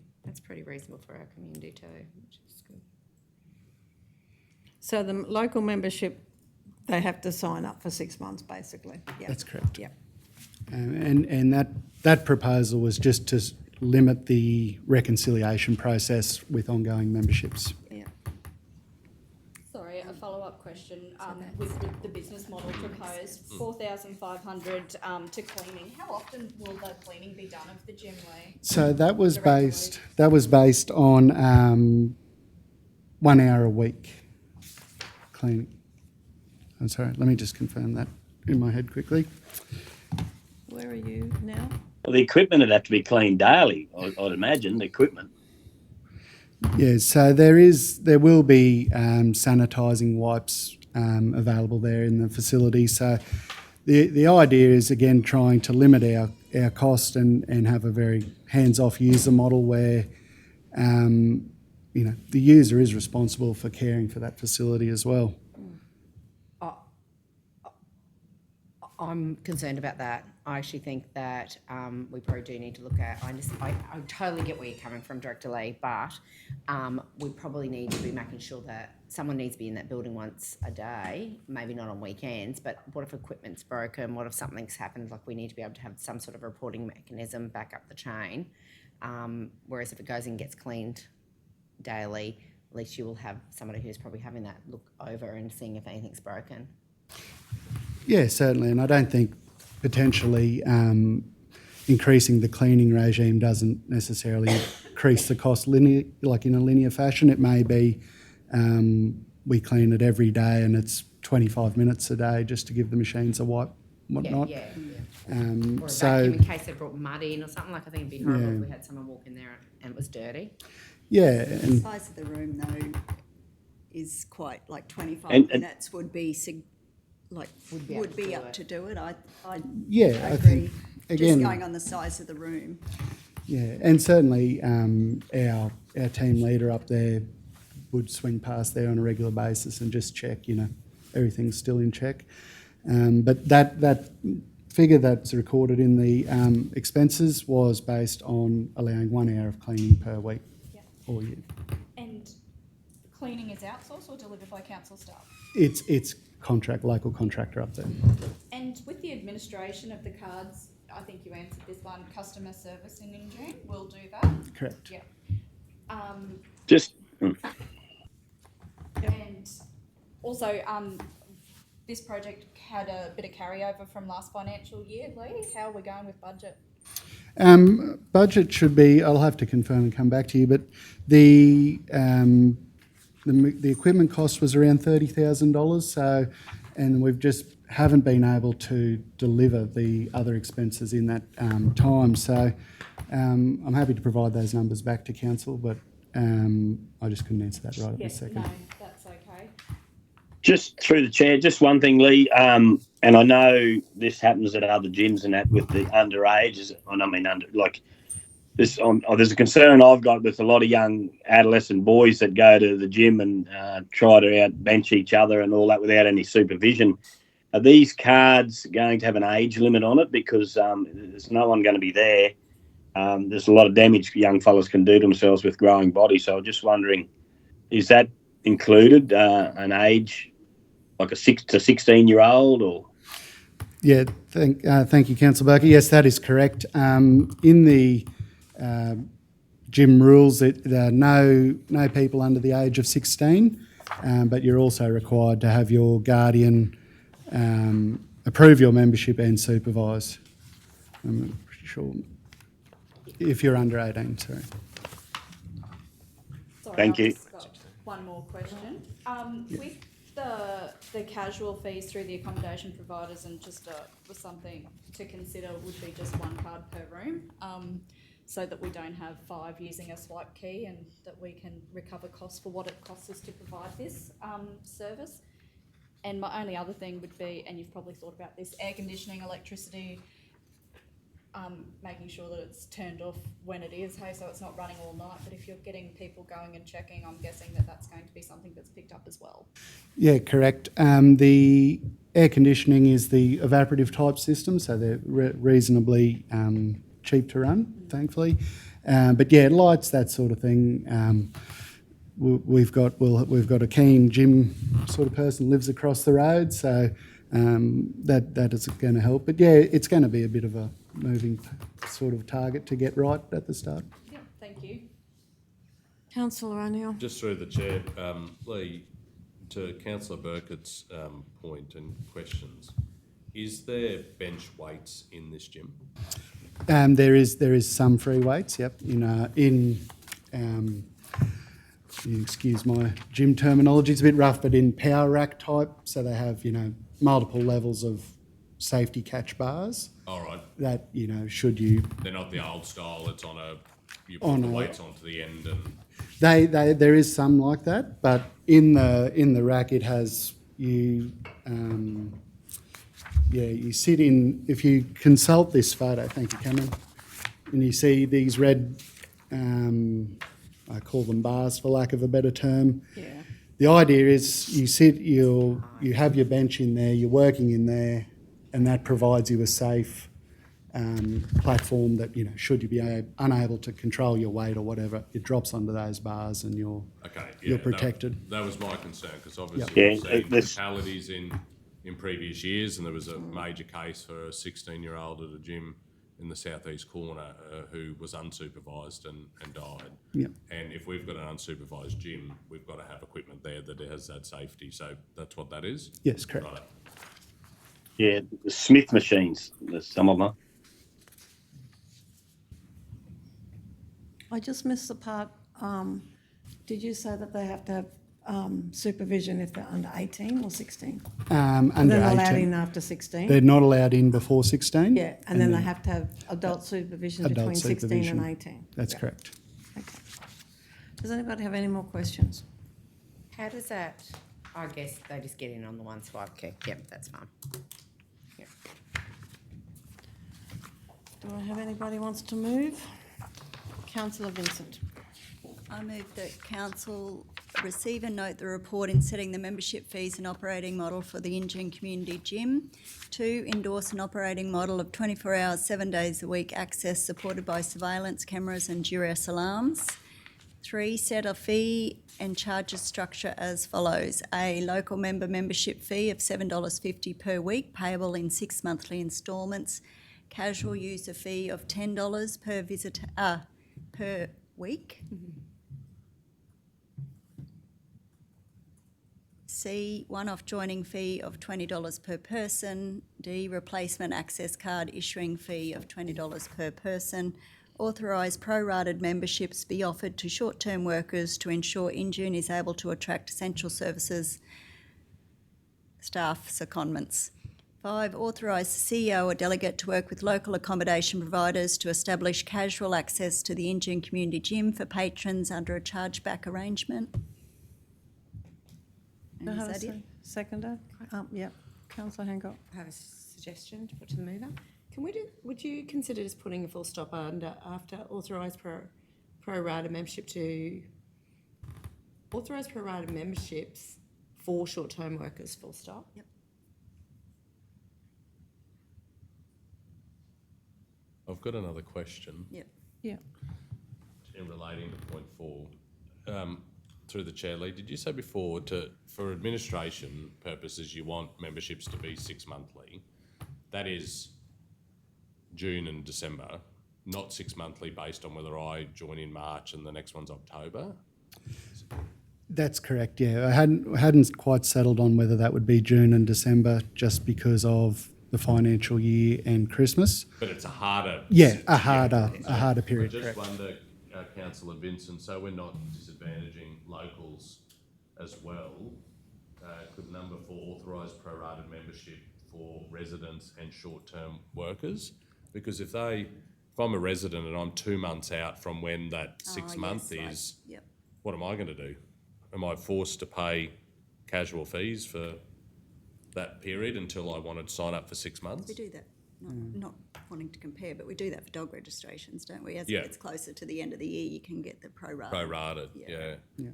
Speaker 5: reasonable for our community too, which is good.
Speaker 1: So the local membership, they have to sign up for 6 months, basically. Yeah.
Speaker 11: That's correct.
Speaker 1: Yeah.
Speaker 11: And that proposal was just to limit the reconciliation process with ongoing memberships.
Speaker 1: Yeah.
Speaker 8: Sorry, a follow-up question. With the business model proposed, 4,500 to cleaning. How often will the cleaning be done of the gym, Lee?
Speaker 11: So that was based on 1 hour a week cleaning. I'm sorry, let me just confirm that in my head quickly.
Speaker 1: Where are you now?
Speaker 7: Well, the equipment would have to be cleaned daily, I'd imagine, the equipment.
Speaker 11: Yeah, so there will be sanitising wipes available there in the facility. So the idea is, again, trying to limit our cost and have a very hands-off user model where, the user is responsible for caring for that facility as well.
Speaker 5: I'm concerned about that. I actually think that we probably do need to look at, I totally get where you're coming from, Director Lee, but we probably need to be making sure that someone needs to be in that building once a day, maybe not on weekends, but what if equipment's broken? What if something's happened? Like, we need to be able to have some sort of reporting mechanism back up the chain. Whereas if it goes and gets cleaned daily, at least you will have somebody who's probably having that look over and seeing if anything's broken.
Speaker 11: Yeah, certainly, and I don't think potentially increasing the cleaning regime doesn't necessarily increase the cost in a linear fashion. It may be we clean it every day and it's 25 minutes a day just to give the machines a wipe, whatnot.
Speaker 5: Yeah. Or a
Speaker 11: So
Speaker 5: vacuum in case they brought mud in or something. Like, I think it'd be horrible if we had someone walk in there and it was dirty.
Speaker 11: yeah,
Speaker 3: The
Speaker 11: and
Speaker 3: size of the room, though, is quite, like 25
Speaker 7: And-
Speaker 3: minutes would be
Speaker 5: Would be able to do
Speaker 3: up
Speaker 5: it.
Speaker 3: to do it. I
Speaker 11: yeah, I
Speaker 3: agree.
Speaker 11: think
Speaker 3: Just
Speaker 11: again,
Speaker 3: going on the size of the room.
Speaker 11: yeah, and certainly our team leader up there would swing past there on a regular basis and just check, everything's still in check. But that figure that's recorded in the expenses was based on allowing 1 hour of cleaning per week all year.
Speaker 8: And cleaning is outsourced or delivered by council staff?
Speaker 11: It's local contractor up there.
Speaker 8: And with the administration of the cards, I think you answered this one, customer service in June will do that.
Speaker 11: Correct.
Speaker 8: Yeah.
Speaker 7: Just
Speaker 8: And also, this project had a bit of carryover from last financial year. Lee, how are we going with budget?
Speaker 11: Budget should be, I'll have to confirm and come back to you, but the equipment cost was around $30,000, so, and we've just haven't been able to deliver the other expenses in that time. So I'm happy to provide those numbers back to council, but I just couldn't answer that right at this second.
Speaker 8: No, that's okay.
Speaker 7: Just through the chair, just one thing, Lee, and I know this happens at other gyms and that with the underage. There's a concern I've got with a lot of young adolescent boys that go to the gym and try to outbench each other and all that without any supervision. Are these cards going to have an age limit on it? Because there's no one going to be there. There's a lot of damage young fellas can do to themselves with growing bodies. So I'm just wondering, is that included, an age, like a 6 to 16-year-old or?
Speaker 11: Yeah, thank you, Councillor Barker. Yes, that is correct. In the gym rules, there are no people under the age of 16, but you're also required to have your guardian approve your membership and supervise. I'm pretty sure if you're under 18, sorry.
Speaker 8: Sorry,
Speaker 7: Thank you.
Speaker 8: I've just got one more question. With the casual fees through the accommodation providers, and just for something to consider would be just one card per room, so that we don't have 5 using a swipe key, and that we can recover costs for what it costs us to provide this service. And my only other thing would be, and you've probably thought about this, air conditioning, electricity, making sure that it's turned off when it is, hey, so it's not running all night. But if you're getting people going and checking, I'm guessing that that's going to be something that's picked up as well.
Speaker 11: Yeah, correct. The air conditioning is the evaporative type system, so they're reasonably cheap to run, thankfully. But yeah, lights, that sort of thing. We've got a keen gym sort of person lives across the road, so that is going to help. But yeah, it's going to be a bit of a moving sort of target to get right at the start.
Speaker 8: Yeah, thank you.
Speaker 1: Councillor O'Neill.
Speaker 2: Just through the chair, Lee, to Councillor Burkett's point and questions, is there bench weights in this gym?
Speaker 11: There is some free weights. Yep. You excuse my gym terminology; it's a bit rough, but in power rack type, so they have multiple levels of safety catch bars.
Speaker 2: All right.
Speaker 11: That should you.
Speaker 2: They're not the old style. It's you put the weights onto the end and.
Speaker 11: There is some like that, but in the rack it has you. You sit in. If you consult this photo, thank you, Cameron, and you see these red. I call them bars for lack of a better term.
Speaker 1: Yeah.
Speaker 11: The idea is you sit, you have your bench in there, you're working in there, and that provides you a safe platform that, should you be unable to control your weight or whatever, it drops onto those bars and you're protected.
Speaker 2: That was my concern, because obviously
Speaker 7: Yep.
Speaker 2: we've seen fatalities in previous years, and there was a major case for a 16-year-old at a gym in the southeast corner who was unsupervised and died.
Speaker 11: Yep.
Speaker 2: And if we've got an unsupervised gym, we've got to have equipment there that has that safety. So that's what that is?
Speaker 11: Yes, correct.
Speaker 2: Right.
Speaker 7: Yeah, the Smith machines, there's some of them.
Speaker 1: I just missed the part. Did you say that they have to have supervision if they're under 18 or 16?
Speaker 11: Under
Speaker 1: They're not allowed
Speaker 11: 18.
Speaker 1: in after 16?
Speaker 11: They're not allowed in before 16.
Speaker 1: Yeah, and then they have to have adult supervision
Speaker 11: Adult
Speaker 1: between 16
Speaker 11: supervision.
Speaker 1: and 18.
Speaker 11: That's
Speaker 1: Yeah.
Speaker 11: correct.
Speaker 1: Okay. Does anybody have any more questions?
Speaker 5: How does that, I guess they just get in on the one swipe key. Yep, that's fine. Yep.
Speaker 1: Do I have anybody wants to move? Councillor Vincent.
Speaker 3: I move that council receive and note the report in setting the membership fees and operating model for the Indian Community Gym. 2, endorse an operating model of 24 hours, 7 days a week access supported by surveillance cameras and duress alarms. 3, set a fee and charges structure as follows. A local membership fee of $7.50 per week, payable in 6 monthly instalments. Casual user fee of $10 per visitor per week. C, one-off joining fee of $20 per person. D, replacement access card issuing fee of $20 per person. Authorise prorated memberships be offered to short-term workers to ensure Intune is able to attract essential services staff secondments. 5, authorise the CEO or delegate to work with local accommodation providers to establish casual access to the Intune Community Gym for patrons under a chargeback arrangement. And
Speaker 1: Do I
Speaker 3: is
Speaker 1: have a
Speaker 3: that it?
Speaker 1: seconder? Yeah, councillor Hancock.
Speaker 5: I have a suggestion to put to the mover. Would you consider just putting a full stop after authorised pro rata membership to authorised pro rata memberships for short-term workers, full stop?
Speaker 3: Yep.
Speaker 2: I've got another question
Speaker 3: Yep.
Speaker 1: Yeah.
Speaker 2: in relating to point 4. Through the chair, Lee, did you say before for administration purposes you want memberships to be 6 monthly? That is June and December, not 6 monthly based on whether I join in March and the next one's October?
Speaker 11: That's correct, yeah. I hadn't quite settled on whether that would be June and December just because of the financial year and Christmas.
Speaker 2: But it's a harder...
Speaker 11: Yeah, a harder period,
Speaker 2: I just
Speaker 11: correct.
Speaker 2: wonder, Councillor Vincent, so we're not disadvantaging locals as well. Could number 4 authorise prorated membership for residents and short-term workers? Because if I'm a resident and I'm 2 months out from when that 6 month is,
Speaker 3: Yep.
Speaker 2: what am I going to do? Am I forced to pay casual fees for that period until I wanted to sign up for 6 months?
Speaker 3: We do that, not wanting to compare, but we do that for dog registrations, don't we? As
Speaker 2: Yeah.
Speaker 3: it gets closer to the end of the year, you can get the pro-rata.
Speaker 2: Prorated,
Speaker 3: Yeah.
Speaker 2: yeah.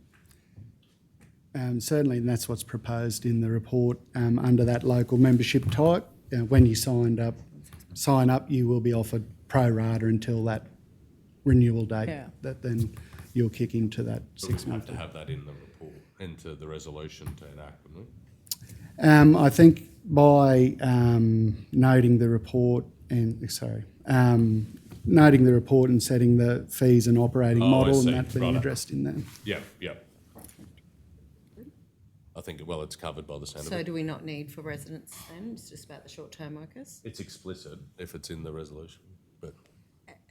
Speaker 11: Certainly, and that's what's proposed in the report under that local membership type. When you sign up, you will be offered pro rata until that renewal date.
Speaker 1: Yeah.
Speaker 11: That then you'll kick into that
Speaker 2: But we
Speaker 11: 6
Speaker 2: have
Speaker 11: month.
Speaker 2: to have that in the report, into the resolution to enact, wouldn't we?
Speaker 11: I think by noting the report and setting the fees and operating
Speaker 2: Oh, I
Speaker 11: model
Speaker 2: see.
Speaker 11: and that being
Speaker 2: Righto.
Speaker 11: addressed in there.
Speaker 2: Yep. I think, well, it's covered by the sound of
Speaker 5: So
Speaker 2: it.
Speaker 5: do we not need for residents then? It's just about the short-term workers?
Speaker 2: It's explicit if it's in the resolution, but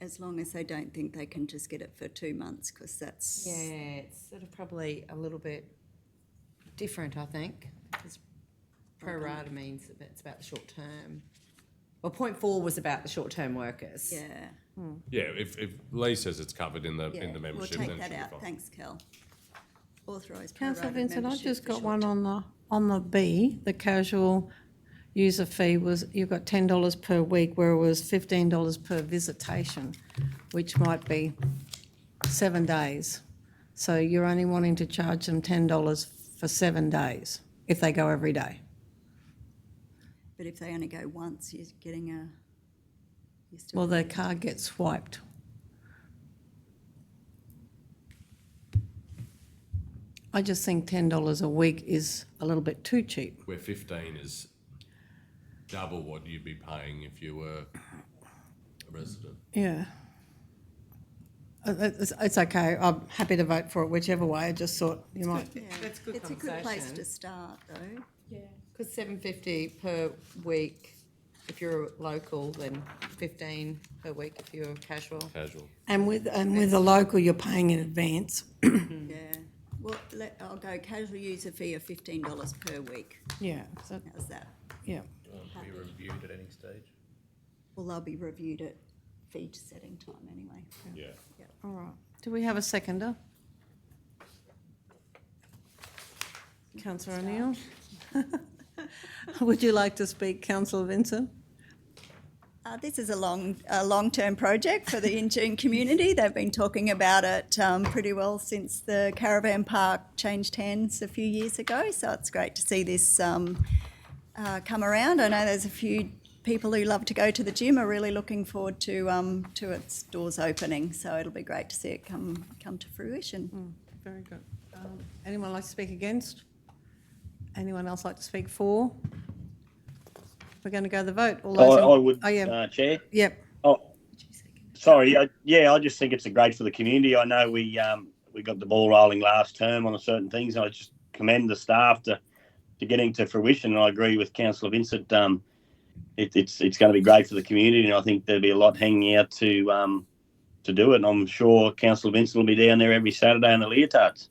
Speaker 3: As long as they don't think they can just get it for 2 months, because that's...
Speaker 5: Yeah, it's sort of probably a little bit different, I think, because pro rata means that it's about the short term. Well, point 4 was about the short-term workers.
Speaker 3: Yeah.
Speaker 2: yeah, if Lee says it's covered in the
Speaker 3: Yeah,
Speaker 2: membership,
Speaker 3: we'll
Speaker 2: then
Speaker 3: take
Speaker 2: it
Speaker 3: that
Speaker 2: should be
Speaker 3: out.
Speaker 2: fine.
Speaker 3: Thanks, Kel. Authorised
Speaker 1: Councillor
Speaker 3: prorated
Speaker 1: Vincent, I
Speaker 3: membership
Speaker 1: just
Speaker 3: for
Speaker 1: got one
Speaker 3: short-term.
Speaker 1: on the B, the casual user fee was, you've got $10 per week, where it was $15 per visitation, which might be 7 days. So you're only wanting to charge them $10 for 7 days if they go every day.
Speaker 3: But if they only go once, you're getting a... you're still
Speaker 1: Well, their
Speaker 3: getting-
Speaker 1: card gets swiped. I just think $10 a week is a little bit too cheap.
Speaker 2: Where 15 is double what you'd be paying if you were a resident.
Speaker 1: Yeah. It's okay. I'm happy to vote for it whichever way. I just thought you might.
Speaker 3: Yeah.
Speaker 5: That's a good
Speaker 3: It's a good place
Speaker 5: conversation.
Speaker 3: to start, though.
Speaker 8: Yeah.
Speaker 5: Because $7.50 per week if you're local, then 15 per week if you're casual.
Speaker 2: Casual.
Speaker 1: And with the local, you're paying in advance.
Speaker 3: Yeah. Well, I'll go casual user fee of $15 per week.
Speaker 1: Yeah. So,
Speaker 3: How's that?
Speaker 1: yeah.
Speaker 9: Be reviewed at any stage.
Speaker 3: Well, they'll be reviewed at fee setting time anyway.
Speaker 2: Yeah.
Speaker 1: All right. Do we have a seconder? Councillor O'Neill? Would you like to speak, Councillor Vincent?
Speaker 3: This is a long-term project for the Intune community. They've been talking about it pretty well since the caravan park changed hands a few years ago. So it's great to see this come around. I know there's a few people who love to go to the gym are really looking forward to its doors opening. So it'll be great to see it come to fruition.
Speaker 1: Very good. Anyone like to speak against? Anyone else like to speak for? We're going to go to the vote. All those
Speaker 7: I would,
Speaker 1: Oh, yeah.
Speaker 7: Chair.
Speaker 1: Yep.
Speaker 7: Oh, sorry. I just think it's great for the community. I know we got the ball rolling last term on certain things. And I just commend the staff to getting to fruition. And I agree with Councillor Vincent. It's going to be great for the community, and I think there'll be a lot hanging out to do it. And I'm sure Councillor Vincent will be down there every Saturday in the leotards.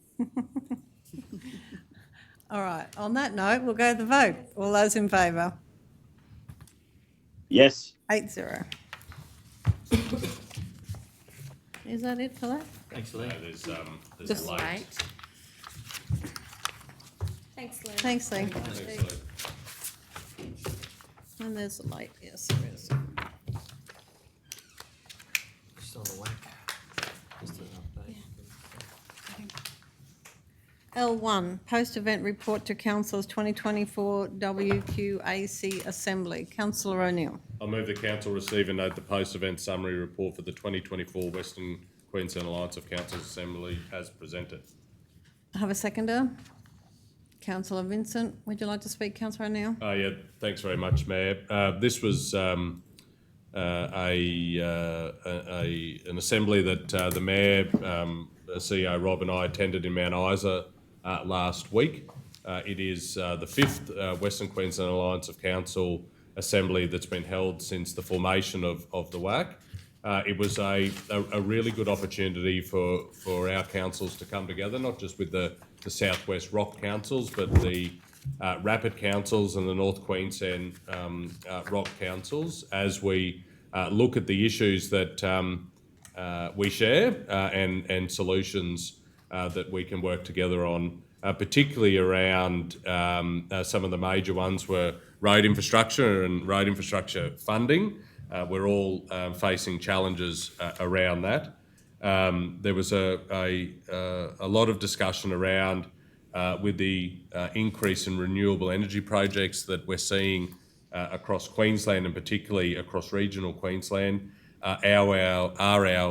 Speaker 1: All right, on that note, we'll go to the vote. All those in favour?
Speaker 7: Yes.
Speaker 1: 8-0. Is that it for that?
Speaker 10: Thanks, Lee.
Speaker 2: There's
Speaker 1: Just
Speaker 2: late.
Speaker 8: Thanks, Lou.
Speaker 1: Thanks, Lee.
Speaker 2: Thanks, Lee.
Speaker 1: And there's a light, yes, there is.
Speaker 10: Still on the whack. Just an update.
Speaker 1: L1, post-event report to Council's 2024 WQAC Assembly. Councillor O'Neill.
Speaker 2: I move the council receive and note the post-event summary report for the 2024 Western Queensland Alliance of Councils Assembly as presented.
Speaker 1: I have a seconder. Councillor Vincent, would you like to speak, Councillor O'Neill?
Speaker 2: Yeah, thanks very much, Mayor. This was an assembly that the Mayor, CEO Rob and I attended in Mount Isa last week. It is the fifth Western Queensland Alliance of Council Assembly that's been held since the formation of the WAC. It was a really good opportunity for our councils to come together, not just with the Southwest Rock Councils, but the Rapid Councils and the North Queensland Rock Councils, as we look at the issues that we share and solutions that we can work together on, particularly around some of the major ones were road infrastructure and road infrastructure funding. We're all facing challenges around that. There was a lot of discussion around with the increase in renewable energy projects that we're seeing across Queensland and particularly across regional Queensland. Our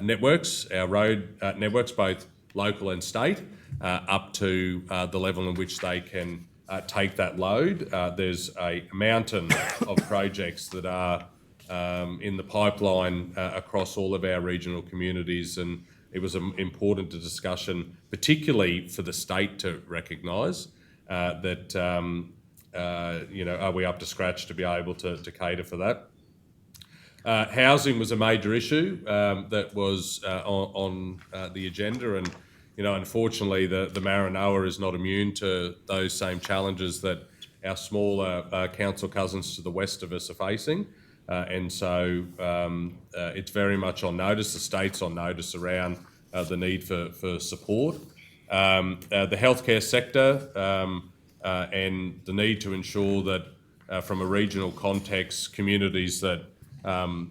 Speaker 2: networks, our road networks, both local and state, up to the level in which they can take that load. There's a mountain of projects that are in the pipeline across all of our regional communities, and it was important to discussion, particularly for the state to recognise that, are we up to scratch to be able to cater for that? Housing was a major issue that was on the agenda, and unfortunately, the Maranoa is not immune to those same challenges that our smaller council cousins to the west of us are facing. And so it's very much on notice. The state's on notice around the need for support. The healthcare sector and the need to ensure that from a regional context, communities that are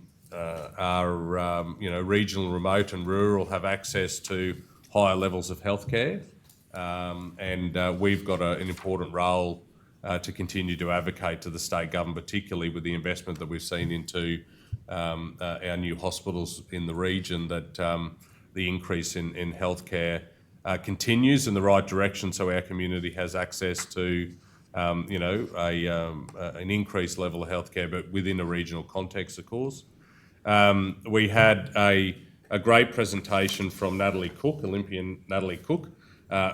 Speaker 2: regional, remote and rural have access to higher levels of healthcare, and we've got an important role to continue to advocate to the state government, particularly with the investment that we've seen into our new hospitals in the region, that the increase in healthcare continues in the right direction, so our community has access to an increased level of healthcare, but within a regional context, of course. We had a great presentation from Natalie Cook, Olympian Natalie Cook,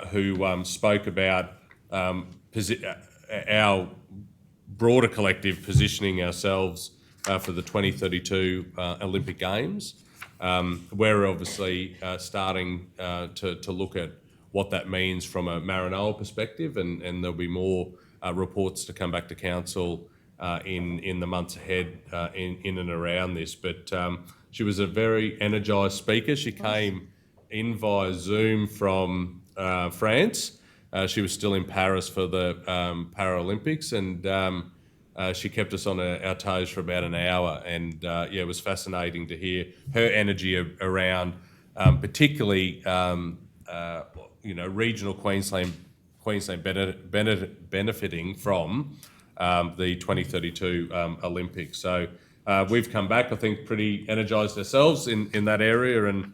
Speaker 2: who spoke about our broader collective positioning ourselves for the 2032 Olympic Games. We're obviously starting to look at what that means from a Maranoa perspective, and there'll be more reports to come back to council in the months ahead in and around this. But she was a very energised speaker. She came in via Zoom from France. She was still in Paris for the Paralympics, and she kept us on our toes for about an hour. And it was fascinating to hear her energy around, particularly regional Queensland benefiting from the 2032 Olympics. So we've come back, I think, pretty energised ourselves in that area, and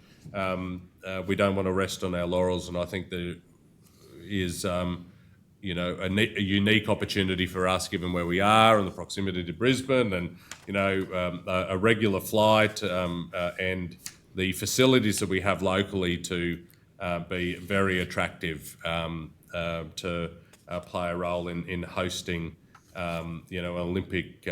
Speaker 2: we don't want to rest on our laurels. And I think there is, a unique opportunity for us, given where we are and the proximity to Brisbane, and a regular flight and the facilities that we have locally to be very attractive to play a role in hosting, an Olympic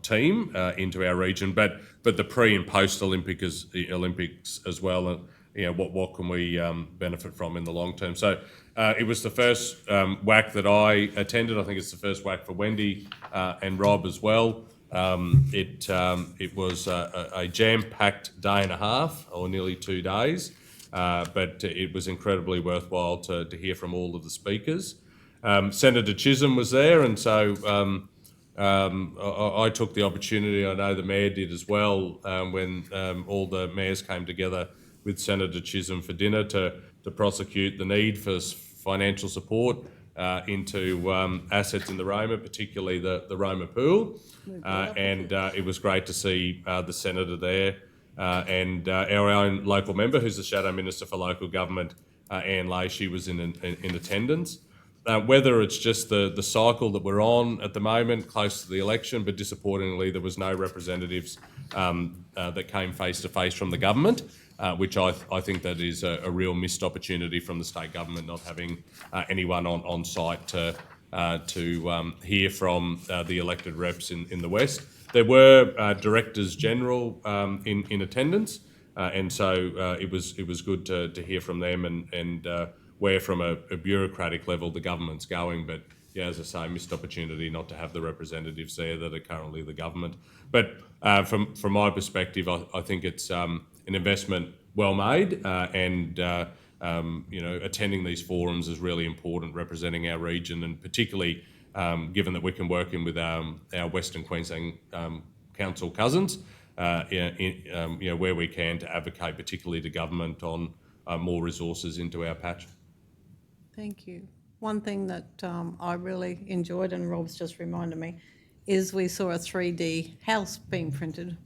Speaker 2: team into our region, but the pre and post Olympics as well. What can we benefit from in the long term? So it was the first WAC that I attended. I think it's the first WAC for Wendy and Rob as well. It was a jam-packed day and a half, or nearly 2 days, but it was incredibly worthwhile to hear from all of the speakers. Senator Chisholm was there, and so I took the opportunity, I know the Mayor did as well, when all the mayors came together with Senator Chisholm for dinner to prosecute the need for financial support into assets in the Roma, particularly the Roma pool. And it was great to see the Senator there and our own local member, who's the Shadow Minister for Local Government, Anne Lay, she was in attendance. Whether it's just the cycle that we're on at the moment, close to the election, but disappointingly there was no representatives that came face to face from the government, which I think that is a real missed opportunity from the state government, not having anyone on site to hear from the elected reps in the West. There were directors general in attendance, and so it was good to hear from them and where from a bureaucratic level the government's going. But yeah, as I say, missed opportunity not to have the representatives there that are currently the government. But from my perspective, I think it's an investment well made, and attending these forums is really important, representing our region, and particularly given that we can work in with our Western Queensland Council cousins, where we can, to advocate particularly to government on more resources into our patch.
Speaker 1: Thank you. One thing that I really enjoyed, and Rob's just reminded me, is we saw a 3D house being printed.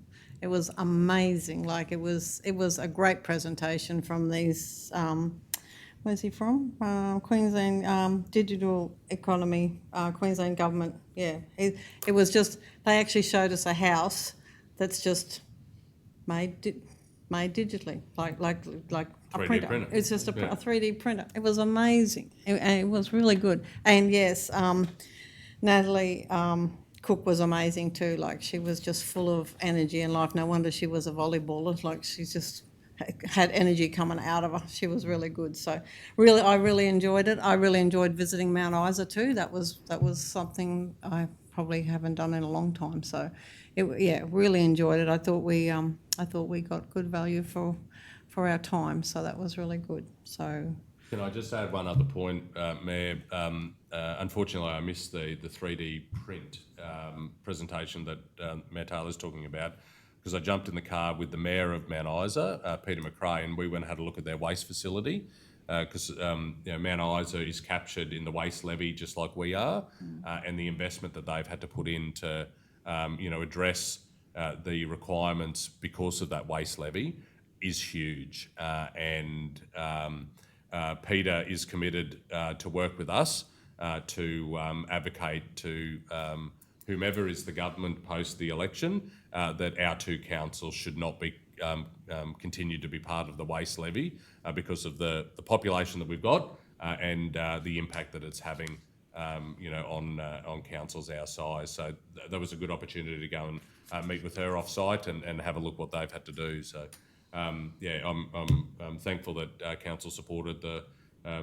Speaker 1: It was amazing. Like it was a great presentation from these. Where's he from? Queensland Digital Economy, Queensland Government. Yeah, it was just. They actually showed us a house that's just made digitally, like a
Speaker 2: 3D
Speaker 1: printer.
Speaker 2: printer.
Speaker 1: It's just a 3D printer. It was amazing. It was really good. And yes, Natalie Cook was amazing too. Like she was just full of energy and life. No wonder she was a volleyballer. Like she just had energy coming out of her. She was really good. So really, I really enjoyed it. I really enjoyed visiting Mount Isa too. That was something I probably haven't done in a long time. So really enjoyed it. I thought we got good value for our time. So that was really good. So.
Speaker 2: Can I just add one other point, Mayor? Unfortunately, I missed the 3D print presentation that Mayor Taylor's talking about, because I jumped in the car with the Mayor of Mount Isa, Peter McRae, and we went and had a look at their waste facility, because Mount Isa is captured in the waste levy just like we are, and the investment that they've had to put in to address the requirements because of that waste levy is huge, and Peter is committed to work with us to advocate to whomever is the government post the election that our two councils should not be continue to be part of the waste levy because of the population that we've got and the impact that it's having on councils our size. So that was a good opportunity to go and meet with her off-site and have a look what they've had to do. So I'm thankful that council supported the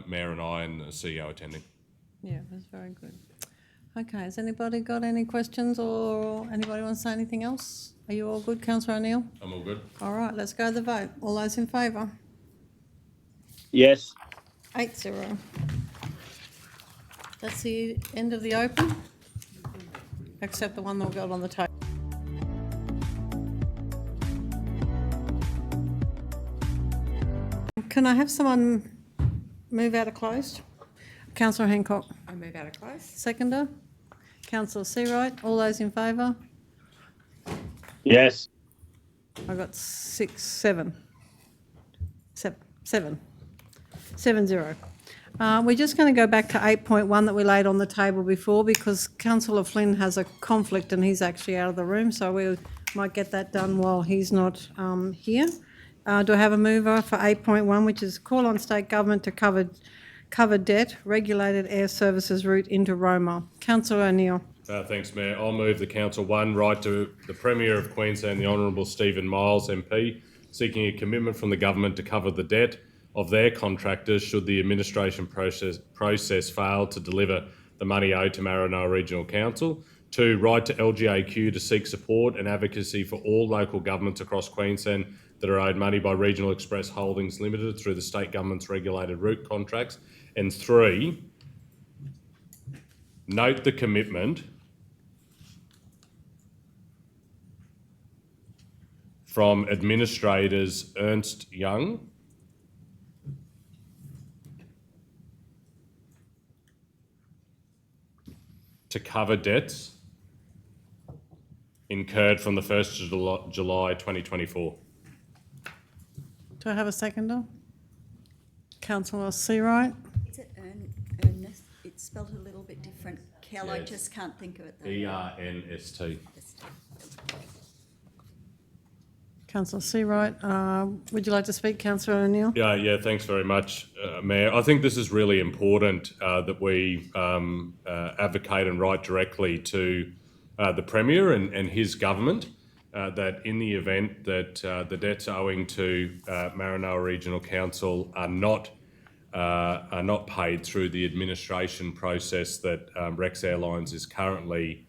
Speaker 2: Mayor and I and the CEO attending.
Speaker 1: Yeah, it was very good. Okay, has anybody got any questions or anybody want to say anything else? Are you all good, Councillor O'Neill?
Speaker 2: I'm all good.
Speaker 1: All right, let's go to the vote. All those in favour?
Speaker 7: Yes.
Speaker 1: 8-0. That's the end of the open, except the one that we got on the table. Can I have someone move out of closed? Councillor Hancock.
Speaker 5: I move out of close.
Speaker 1: Seconder. Councillor Seawright. All those in favour?
Speaker 7: Yes.
Speaker 1: I got 7-0. We're just going to go back to 8.1 that we laid on the table before, because Councillor Flynn has a conflict and he's actually out of the room, so we might get that done while he's not here. Do I have a mover for 8.1, which is call on state government to cover cover debt, regulated air services route into Roma. Councillor O'Neill.
Speaker 2: Thanks, Mayor. I'll move the Council 1 write to the Premier of Queensland, the Honourable Stephen Miles MP, seeking a commitment from the government to cover the debt of their contractors should the administration process fail to deliver the money owed to Maranoa Regional Council. 2, write to LGAQ to seek support and advocacy for all local governments across Queensland that are owed money by Regional Express Holdings Limited through the state government's regulated route contracts. And 3, note the commitment from administrators Ernst Young to cover debts incurred from the 1st of July 2024.
Speaker 1: Do I have a seconder? Councillor Seawright.
Speaker 3: Is it Ernest? It's spelled a little bit different. Kel, I
Speaker 2: Yes.
Speaker 3: just can't think of it. though.
Speaker 2: ERNST.
Speaker 1: Councillor Seawright. Would you like to speak, Councillor O'Neill?
Speaker 2: Yeah, thanks very much, Mayor. I think this is really important that we advocate and write directly to the Premier and his government that in the event that the debts owing to Maranoa Regional Council are not paid through the administration process that Rex Airlines is currently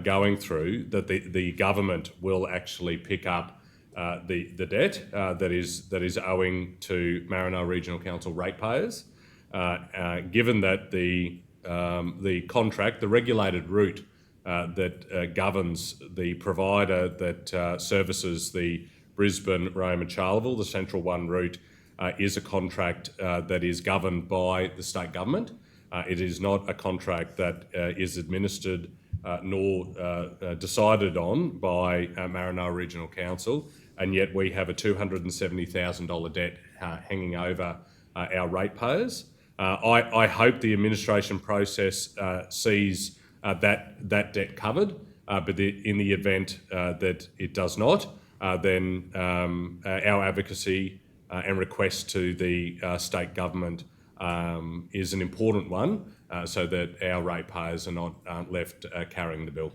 Speaker 2: going through, that the government will actually pick up the debt that is owing to Maranoa Regional Council ratepayers, given that the contract, the regulated route that governs the provider that services the Brisbane, Roma, Charleville, the Central 1 route, is a contract that is governed by the state government. It is not a contract that is administered nor decided on by Maranoa Regional Council, and yet we have a $270,000 debt hanging over our ratepayers. I hope the administration process sees that debt covered, but in the event that it does not, then our advocacy and request to the state government is an important one, so that our ratepayers aren't left carrying the bill.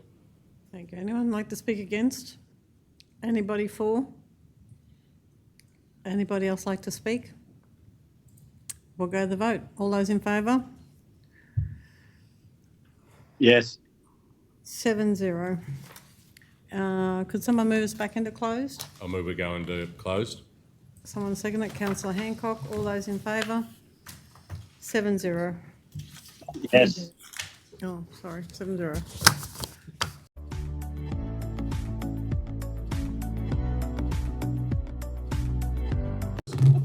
Speaker 1: Thank you. Anyone like to speak against? Anybody for? Anybody else like to speak? We'll go to the vote. All those in favour?
Speaker 7: Yes.
Speaker 1: 7-0. Could someone move us back into closed?
Speaker 2: I'll move we go into closed.
Speaker 1: Someone second it. Councillor Hancock. All those in favour? 7-0.
Speaker 7: Yes.
Speaker 1: Oh, sorry. 7-0.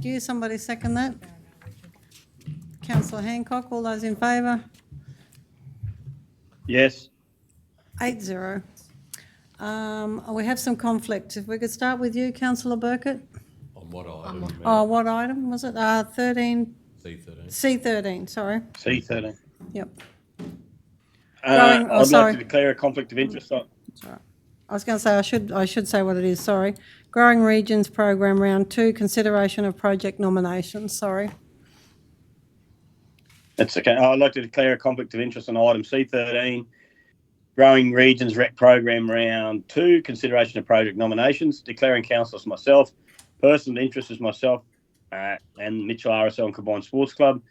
Speaker 1: Do you somebody second that? Councillor Hancock. All those in favour?
Speaker 7: Yes.
Speaker 1: 8-0. We have some conflict. If we could start with you, Councillor Burkett.
Speaker 2: On what item? Mayor?
Speaker 1: Oh, what item was it? 13.
Speaker 2: C13.
Speaker 1: C13, sorry.
Speaker 7: C13.
Speaker 1: Yep.
Speaker 7: I'd
Speaker 1: sorry.
Speaker 7: like to declare a conflict of interest on.
Speaker 1: Sorry. I was going to say, I should say what it is, sorry. Growing Regions Program Round 2, consideration of project nominations, sorry.
Speaker 7: That's okay. I'd like to declare a conflict of interest on item C13, Growing Regions Rec Program Round 2, consideration of project nominations, declaring councillors myself, personal interest is myself and Mitchell RSL and Combined Sports Club.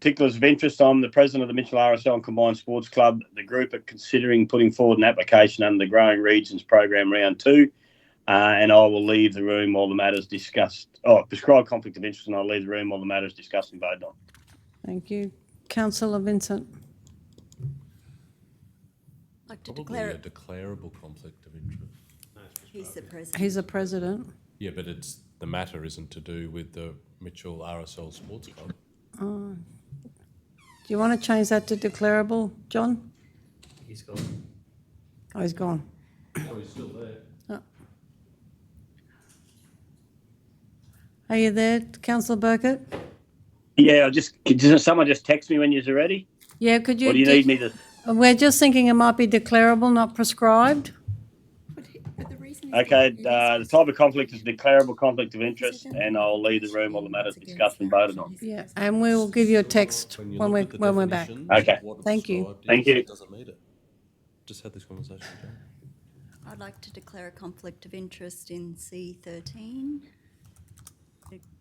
Speaker 7: Particulars of interest, I'm the president of the Mitchell RSL and Combined Sports Club. The group are considering putting forward an application under the Growing Regions Program Round 2, and I will leave the room while the matters discussed. Prescribed conflict of interest, and I'll leave the room while the matters discussed and voted on.
Speaker 1: Thank you. Councillor Vincent.
Speaker 3: I'd like to
Speaker 2: Probably
Speaker 3: declare
Speaker 2: a
Speaker 3: it.
Speaker 2: declarable conflict of interest.
Speaker 3: He's the president.
Speaker 1: He's the president.
Speaker 2: Yeah, but the matter isn't to do with the Mitchell RSL Sports Club.
Speaker 1: Do you want to change that to declarable, John?
Speaker 10: He's gone.
Speaker 1: Oh, he's gone.
Speaker 2: Oh, he's still there.
Speaker 1: Are you there, Councillor Burkett?
Speaker 7: Yeah, can someone just text me when you're ready?
Speaker 1: Yeah, could you?
Speaker 7: Or do you need me to?
Speaker 1: We're just thinking it might be declarable, not prescribed.
Speaker 3: But the reason
Speaker 7: Okay, the type of conflict is declarable conflict of interest, and I'll leave the room while the matter is discussed and voted on.
Speaker 1: Yeah, and we will give you a text
Speaker 2: When you
Speaker 1: when
Speaker 2: look
Speaker 1: we're
Speaker 2: at the
Speaker 1: back.
Speaker 2: definitions,
Speaker 7: Okay.
Speaker 2: what it's
Speaker 1: Thank you.
Speaker 2: described
Speaker 7: Thank
Speaker 2: is
Speaker 7: you.
Speaker 2: It doesn't meet it. Just had this conversation with John.
Speaker 3: I'd like to declare a conflict of interest in C13.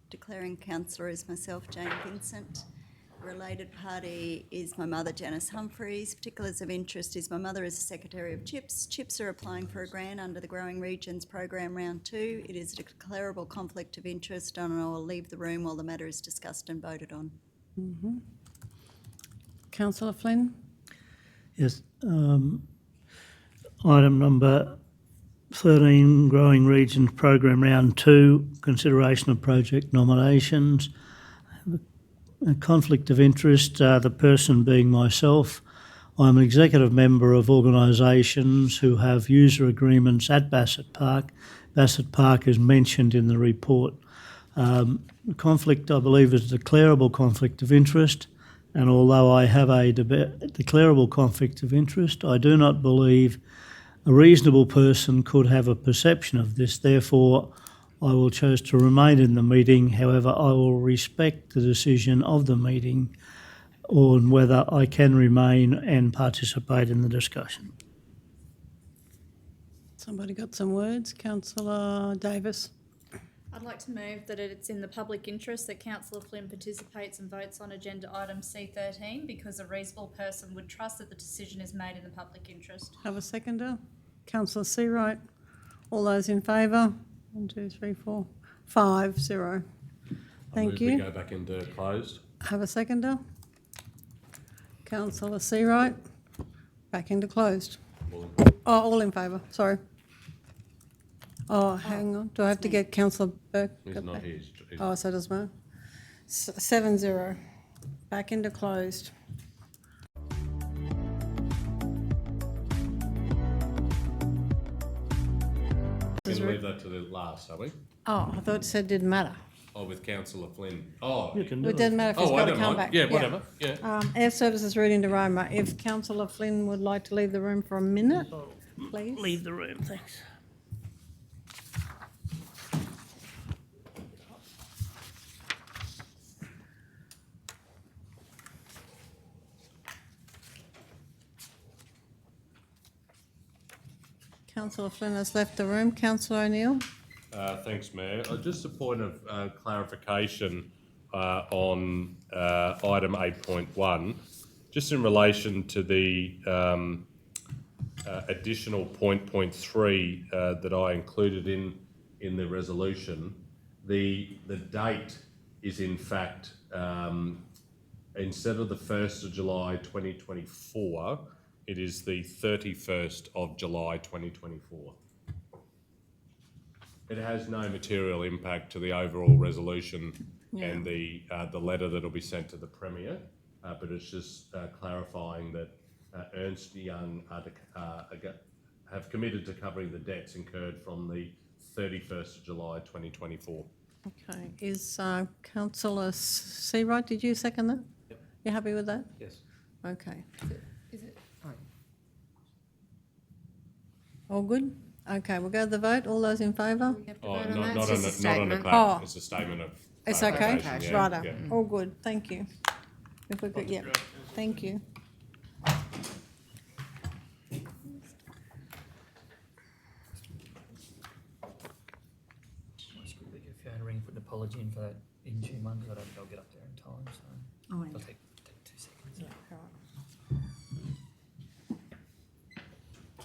Speaker 3: Declaring councillor is myself, Jane Vincent. Related party is my mother, Janice Humphreys. Particulars of interest is my mother is the Secretary of CHIPS. CHIPS are applying for a grant under the Growing Regions Program Round 2. It is a declarable conflict of interest, and I will leave the room while the matter is discussed and voted on.
Speaker 1: Councillor Flynn?
Speaker 6: Yes. Item number 13, Growing Regions Program Round 2, consideration of project nominations. A conflict of interest, the person being myself. I'm an executive member of organisations who have user agreements at Bassett Park. Bassett Park is mentioned in the report. The conflict, I believe, is a declarable conflict of interest, and although I have a declarable conflict of interest, I do not believe a reasonable person could have a perception of this. Therefore, I will choose to remain in the meeting. However, I will respect the decision of the meeting on whether I can remain and participate in the discussion.
Speaker 1: Somebody got some words? Councillor Davis?
Speaker 8: I'd like to move that it's in the public interest that Councillor Flynn participates and votes on agenda item C13 because a reasonable person would trust that the decision is made in the public interest.
Speaker 1: Have a seconder? Councillor Seawright? All those in favour? 1, 2, 3, 4, 5, 0. Thank
Speaker 2: We
Speaker 1: you.
Speaker 2: go back into closed.
Speaker 1: Have a seconder? Councillor Seawright? Back into closed. All in favour, sorry. Oh, hang on. Do I have to get Councillor Burke?
Speaker 2: He's not here.
Speaker 1: Oh, so does Mo. 7-0. Back into closed.
Speaker 2: We're going to leave that to the last, are we?
Speaker 1: Oh, I thought it said didn't matter.
Speaker 2: Oh, with Councillor Flynn. Oh,
Speaker 6: You can do
Speaker 1: It doesn't matter if he's
Speaker 2: oh, I
Speaker 1: got to
Speaker 2: don't
Speaker 1: come
Speaker 2: mind.
Speaker 1: back.
Speaker 2: Yeah, whatever. Yeah.
Speaker 1: Air Services reading to Roma. If Councillor Flynn would like to leave the room for a minute, please.
Speaker 6: Leave the room, thanks.
Speaker 1: Councillor Flynn has left the room. Councillor O'Neill?
Speaker 2: Thanks, Mayor. Just a point of clarification on item 8.1, just in relation to the additional point 3 that I included in the resolution. The date is in fact instead of the 1st of July 2024, it is the 31st of July 2024. It has no material impact to the overall resolution and the letter that will be sent to the Premier, but it's just clarifying that Ernst & Young have committed to covering the debts incurred from the 31st of July 2024.
Speaker 1: Okay. Is Councillor Seawright, did you second that?
Speaker 10: Yep.
Speaker 1: You happy with that?
Speaker 10: Yes.
Speaker 1: Okay.
Speaker 5: Is it? Oh.
Speaker 1: All good? Okay, we'll go to the vote. All those in favour?
Speaker 5: We have to
Speaker 2: Oh,
Speaker 5: vote on
Speaker 2: not
Speaker 5: that?
Speaker 2: on
Speaker 5: It's just a
Speaker 2: a
Speaker 5: statement.
Speaker 1: Oh.
Speaker 2: it's a statement of
Speaker 1: It's okay?
Speaker 2: clarification, yeah,
Speaker 1: Righto.
Speaker 2: yeah.
Speaker 1: All good, thank you. If we could, yeah, thank you.
Speaker 10: Let's quickly give Fiona a ring, put an apology in for that in-tune one, because I don't think I'll get up there in time, so
Speaker 1: Oh,
Speaker 10: it'll take 2 seconds.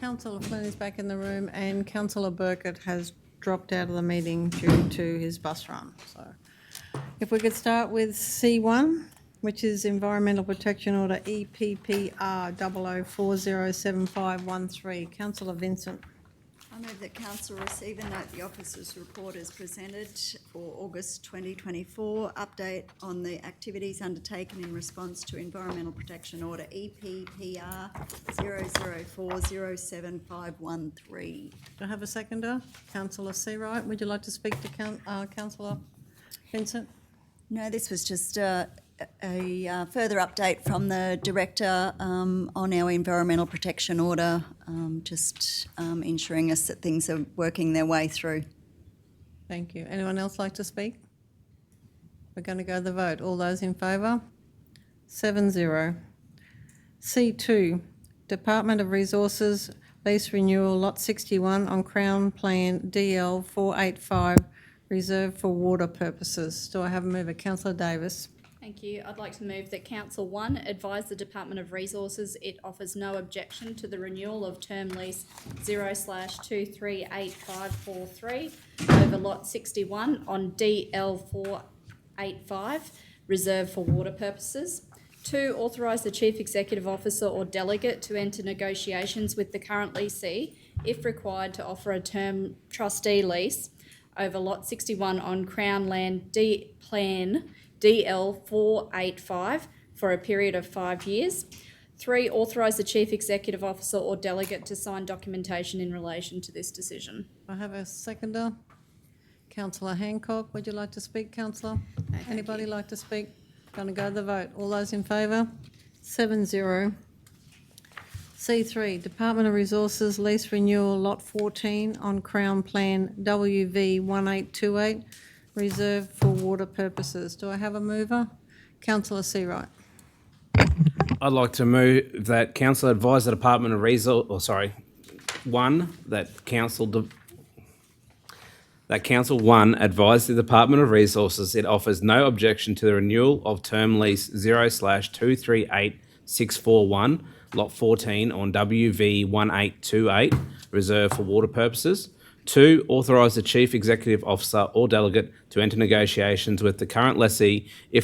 Speaker 1: Councillor Flynn is back in the room and Councillor Burkett has dropped out of the meeting due to his bus run. So if we could start with C1, which is Environmental Protection Order EPPR 00407513. Councillor Vincent.
Speaker 3: I move that Council receive and note the officer's report as presented for August 2024, update on the activities undertaken in response to Environmental Protection Order EPPR 00407513.
Speaker 1: Do I have a seconder? Councillor Seawright, would you like to speak to Councillor Vincent?
Speaker 3: No, this was just a further update from the Director on our environmental protection order, just ensuring us that things are working their way through.
Speaker 1: Thank you. Anyone else like to speak? We're going to go to the vote. All those in favour? 7-0. C2, Department of Resources, lease renewal, lot 61 on Crown Plan DL 485, reserved for water purposes. Do I have a mover? Councillor Davis.
Speaker 8: Thank you. I'd like to move that Council 1 advise the Department of Resources it offers no objection to the renewal of term lease 0/238543 over lot 61 on DL 485, reserved for water purposes. 2, authorise the Chief Executive Officer or delegate to enter negotiations with the current leasee, if required, to offer a term trustee lease over lot 61 on Crown Land Plan DL 485 for a period of 5 years. 3, authorise the Chief Executive Officer or delegate to sign documentation in relation to this decision.
Speaker 1: I have a seconder. Councillor Hancock, would you like to speak, Councillor? Anybody like to speak? Going to go to the vote. All those in favour? 7-0. C3, Department of Resources, lease renewal, lot 14 on Crown Plan WV 1828, reserved for water purposes. Do I have a mover? Councillor Seawright.
Speaker 4: I'd like to move that council advise the Department of Council 1 advise the Department of Resources it offers no objection to the renewal of term lease 0/238641, lot 14 on WV 1828, reserved for water purposes. 2, authorise the Chief Executive Officer or delegate to enter negotiations with the current lessee, to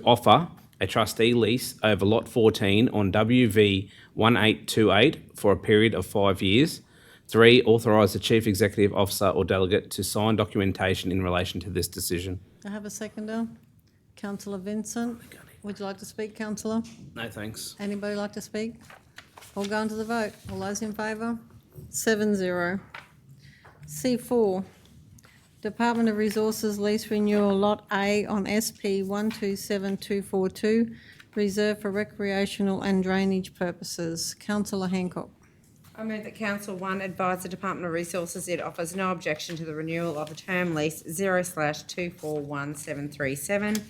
Speaker 4: offer a trustee lease over lot 14 on WV 1828 for a period of 5 years. 3, authorise the Chief Executive Officer or delegate to sign documentation in relation to this decision.
Speaker 1: I have a seconder. Councillor Vincent. Would you like to speak, Councillor?
Speaker 4: No, thanks.
Speaker 1: Anybody like to speak? All going to the vote. All those in favour? 7-0. C4, Department of Resources, lease renewal, lot A on SP 127242, reserved for recreational and drainage purposes. Councillor Hancock.
Speaker 5: I move that Council 1 advise the Department of Resources it offers no objection to the renewal of a term lease 0/241737,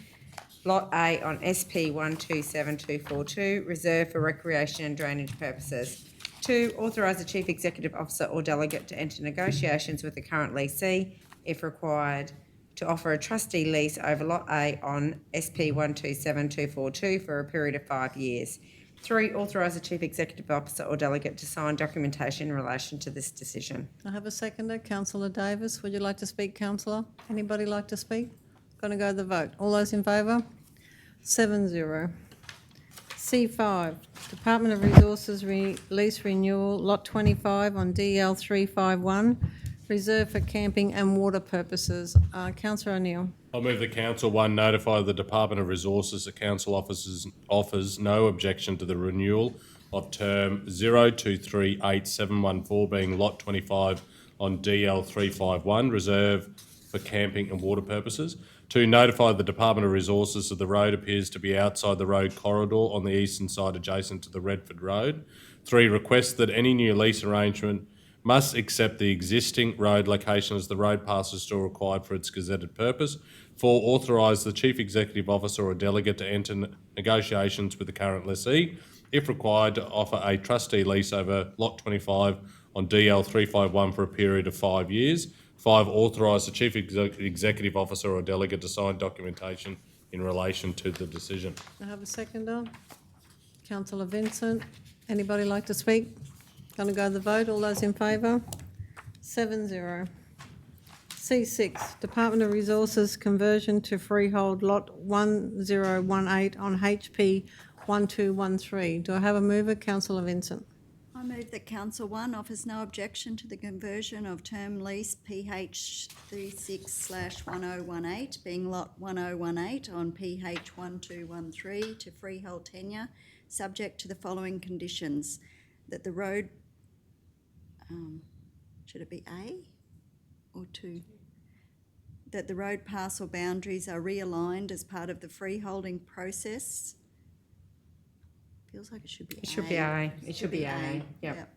Speaker 5: lot A on SP 127242, reserved for recreation and drainage purposes. 2, authorise the Chief Executive Officer or delegate to enter negotiations with the current leasee, if required, to offer a trustee lease over lot A on SP 127242 for a period of 5 years. 3, authorise the Chief Executive Officer or delegate to sign documentation in relation to this decision.
Speaker 1: I have a seconder. Councillor Davis. Would you like to speak, Councillor? Anybody like to speak? Going to go to the vote. All those in favour? 7-0. C5, Department of Resources lease renewal, lot 25 on DL 351, reserved for camping and water purposes. Councillor O'Neill.
Speaker 2: I'll move that Council 1 notify the Department of Resources that Council offers no objection to the renewal of term 0238714, being lot 25 on DL 351, reserved for camping and water purposes. 2, notify the Department of Resources that the road appears to be outside the road corridor on the eastern side adjacent to the Redford Road. 3, request that any new lease arrangement must accept the existing road location as the road pass is still required for its gazetted purpose. 4, authorise the Chief Executive Officer or delegate to enter negotiations with the current lessee, if required, to offer a trustee lease over lot 25 on DL 351 for a period of 5 years. 5, authorise the Chief Executive Officer or delegate to sign documentation in relation to the decision.
Speaker 1: I have a seconder. Councillor Vincent. Anybody like to speak? Going to go to the vote. All those in favour? 7-0. C6, Department of Resources, conversion to freehold, lot 1018 on HP 1213. Do I have a mover? Councillor Vincent.
Speaker 3: I move that Council 1 offers no objection to the conversion of term lease PH 36/1018, being lot 1018 on PH 1213 to freehold tenure, subject to the following conditions: that the road, should it be A or 2? that the road parcel boundaries are realigned as part of the freeholding process. Feels like it should be A.
Speaker 5: It should be A. It should be A. Yep.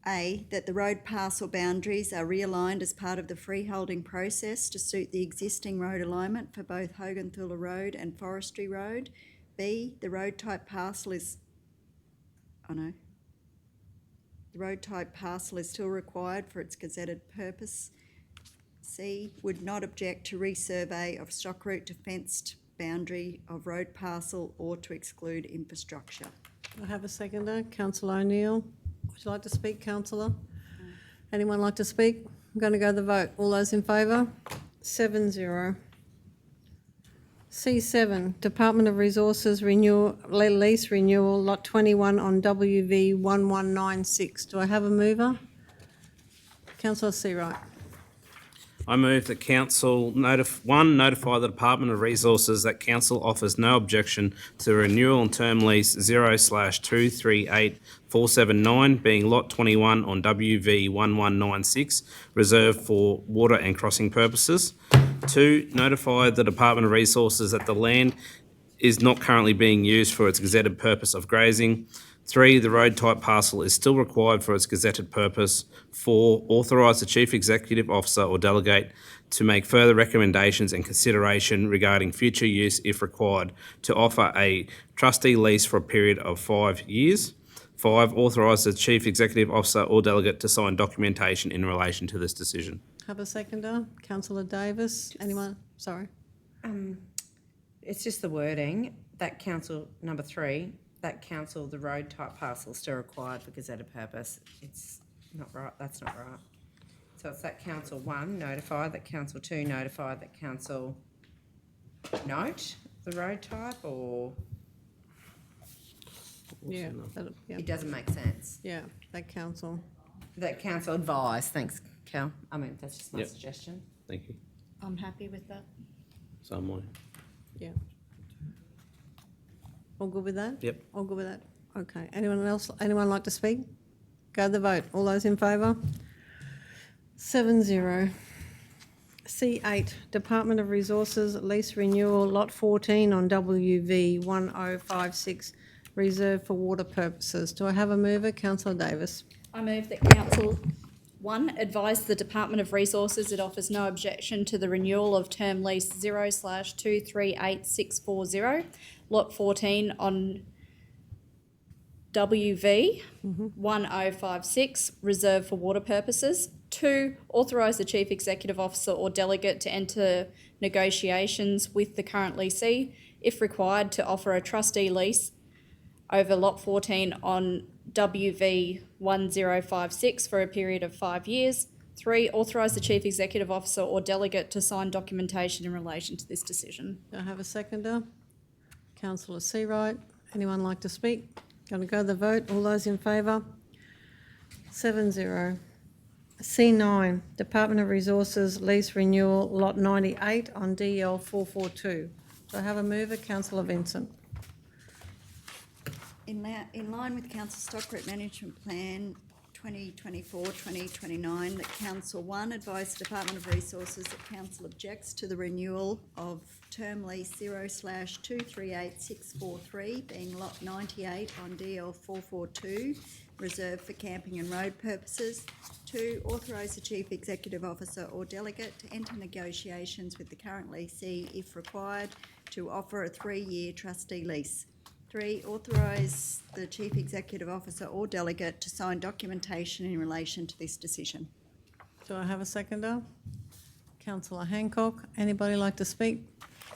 Speaker 3: A, that the road parcel boundaries are realigned as part of the freeholding process to suit the existing road alignment for both Hoganthula Road and Forestry Road. B, the road type parcel is, the road type parcel is still required for its gazetted purpose. C, would not object to resurvey of stock route to fenced boundary of road parcel or to exclude infrastructure.
Speaker 1: I have a seconder, Councillor O'Neill. Would you like to speak, councillor? Anyone like to speak? I'm going to go to the vote. All those in favour? 7-0. C7, Department of Resources lease renewal, lot 21 on WV 1196. Do I have a mover? Councillor Seawright.
Speaker 4: I move that council notify the Department of Resources that council offers no objection to the renewal and term lease 0/238479 being lot 21 on WV 1196 reserved for water and crossing purposes. 2, notify the Department of Resources that the land is not currently being used for its gazetted purpose of grazing. 3, the road type parcel is still required for its gazetted purpose. 4, authorise the Chief Executive Officer or delegate to make further recommendations and consideration regarding future use if required to offer a trustee lease for a period of 5 years. 5, authorise the Chief Executive Officer or delegate to sign documentation in relation to this decision.
Speaker 1: Have a seconder, Councillor Davis. Anyone? Sorry.
Speaker 5: It's just the wording, that council, number 3, that council, the road type parcel still required for gazetted purpose. It's not right, that's not right. So it's that council 1 notify, that council 2 notify, that council note the road type, or
Speaker 1: Yeah.
Speaker 5: it doesn't make sense.
Speaker 1: Yeah, that council.
Speaker 5: That council advise, thanks Cal. I mean, that's just my
Speaker 4: Yep.
Speaker 5: suggestion.
Speaker 4: Thank you.
Speaker 8: I'm happy with that.
Speaker 4: So am I.
Speaker 1: Yeah. All good with that?
Speaker 4: Yep.
Speaker 1: All good with that? Okay. Anyone else, anyone like to speak? Go to the vote. All those in favour? 7-0. C8, Department of Resources lease renewal, lot 14 on WV 1056, reserved for water purposes. Do I have a mover? Councillor Davis.
Speaker 8: I move that council, 1, advise the Department of Resources it offers no objection to the renewal of term lease 0/238640, lot 14 on WV 1056, reserved for water purposes. 2, authorise the Chief Executive Officer or delegate to enter negotiations with the current leasee, if required, to offer a trustee lease over lot 14 on WV 1056 for a period of 5 years. 3, authorise the Chief Executive Officer or delegate to sign documentation in relation to this decision.
Speaker 1: Do I have a seconder? Councillor Seawright. Anyone like to speak? Going to go to the vote. All those in favour? 7-0. C9, Department of Resources lease renewal, lot 98 on DL 442. Do I have a mover? Councillor Vincent.
Speaker 3: In line with Council Stock Route Management Plan 2024-2029, that Council 1 advised the Department of Resources that Council objects to the renewal of term lease 0/238643 being lot 98 on DL 442, reserved for camping and road purposes. 2, authorise the Chief Executive Officer or delegate to enter negotiations with the current leasee, if required, to offer a 3-year trustee lease. 3, authorise the Chief Executive Officer or delegate to sign documentation in relation to this decision.
Speaker 1: Do I have a seconder? Councillor Hancock. Anybody like to speak?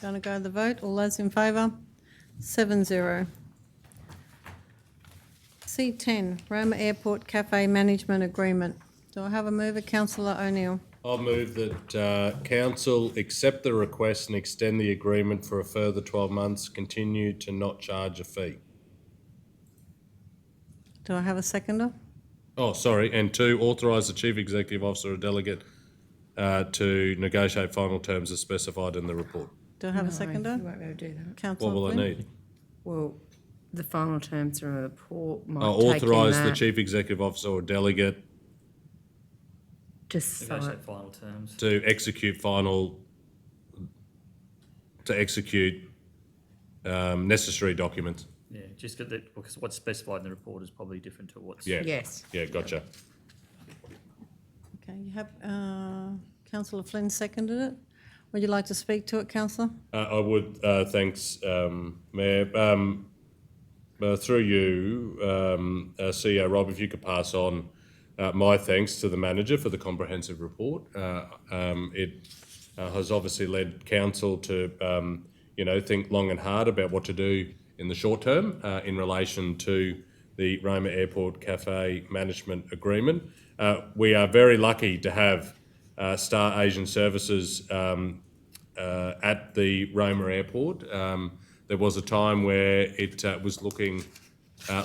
Speaker 1: Going to go to the vote. All those in favour? 7-0. C10, Roma Airport Cafe Management Agreement. Do I have a mover? Councillor O'Neill.
Speaker 2: I'll move that council accept the request and extend the agreement for a further 12 months, continue to not charge a fee.
Speaker 1: Do I have a seconder?
Speaker 2: Oh, sorry. And 2, authorise the Chief Executive Officer or delegate to negotiate final terms as specified in the report.
Speaker 1: Do I have a seconder?
Speaker 5: You won't be able to do that.
Speaker 1: Councillor
Speaker 2: What will I
Speaker 1: Flynn?
Speaker 2: need?
Speaker 5: Well, the final terms from a report might
Speaker 2: I'll
Speaker 5: take in
Speaker 2: authorise the
Speaker 5: that.
Speaker 2: Chief Executive Officer or delegate
Speaker 5: Just sign.
Speaker 10: Negotiate final terms.
Speaker 2: to execute necessary documents.
Speaker 10: Yeah, just get that, because what's specified in the report is probably different to what's.
Speaker 2: Yeah.
Speaker 5: Yes.
Speaker 2: Yeah, gotcha.
Speaker 1: Okay, you have, councillor Flynn seconded it. Would you like to speak to it, councillor?
Speaker 2: I would, thanks, Mayor. Through you, CEO Rob, if you could pass on my thanks to the manager for the comprehensive report. It has obviously led council to, think long and hard about what to do in the short term in relation to the Roma Airport Cafe Management Agreement. We are very lucky to have Star Asian Services at the Roma Airport. There was a time where it was looking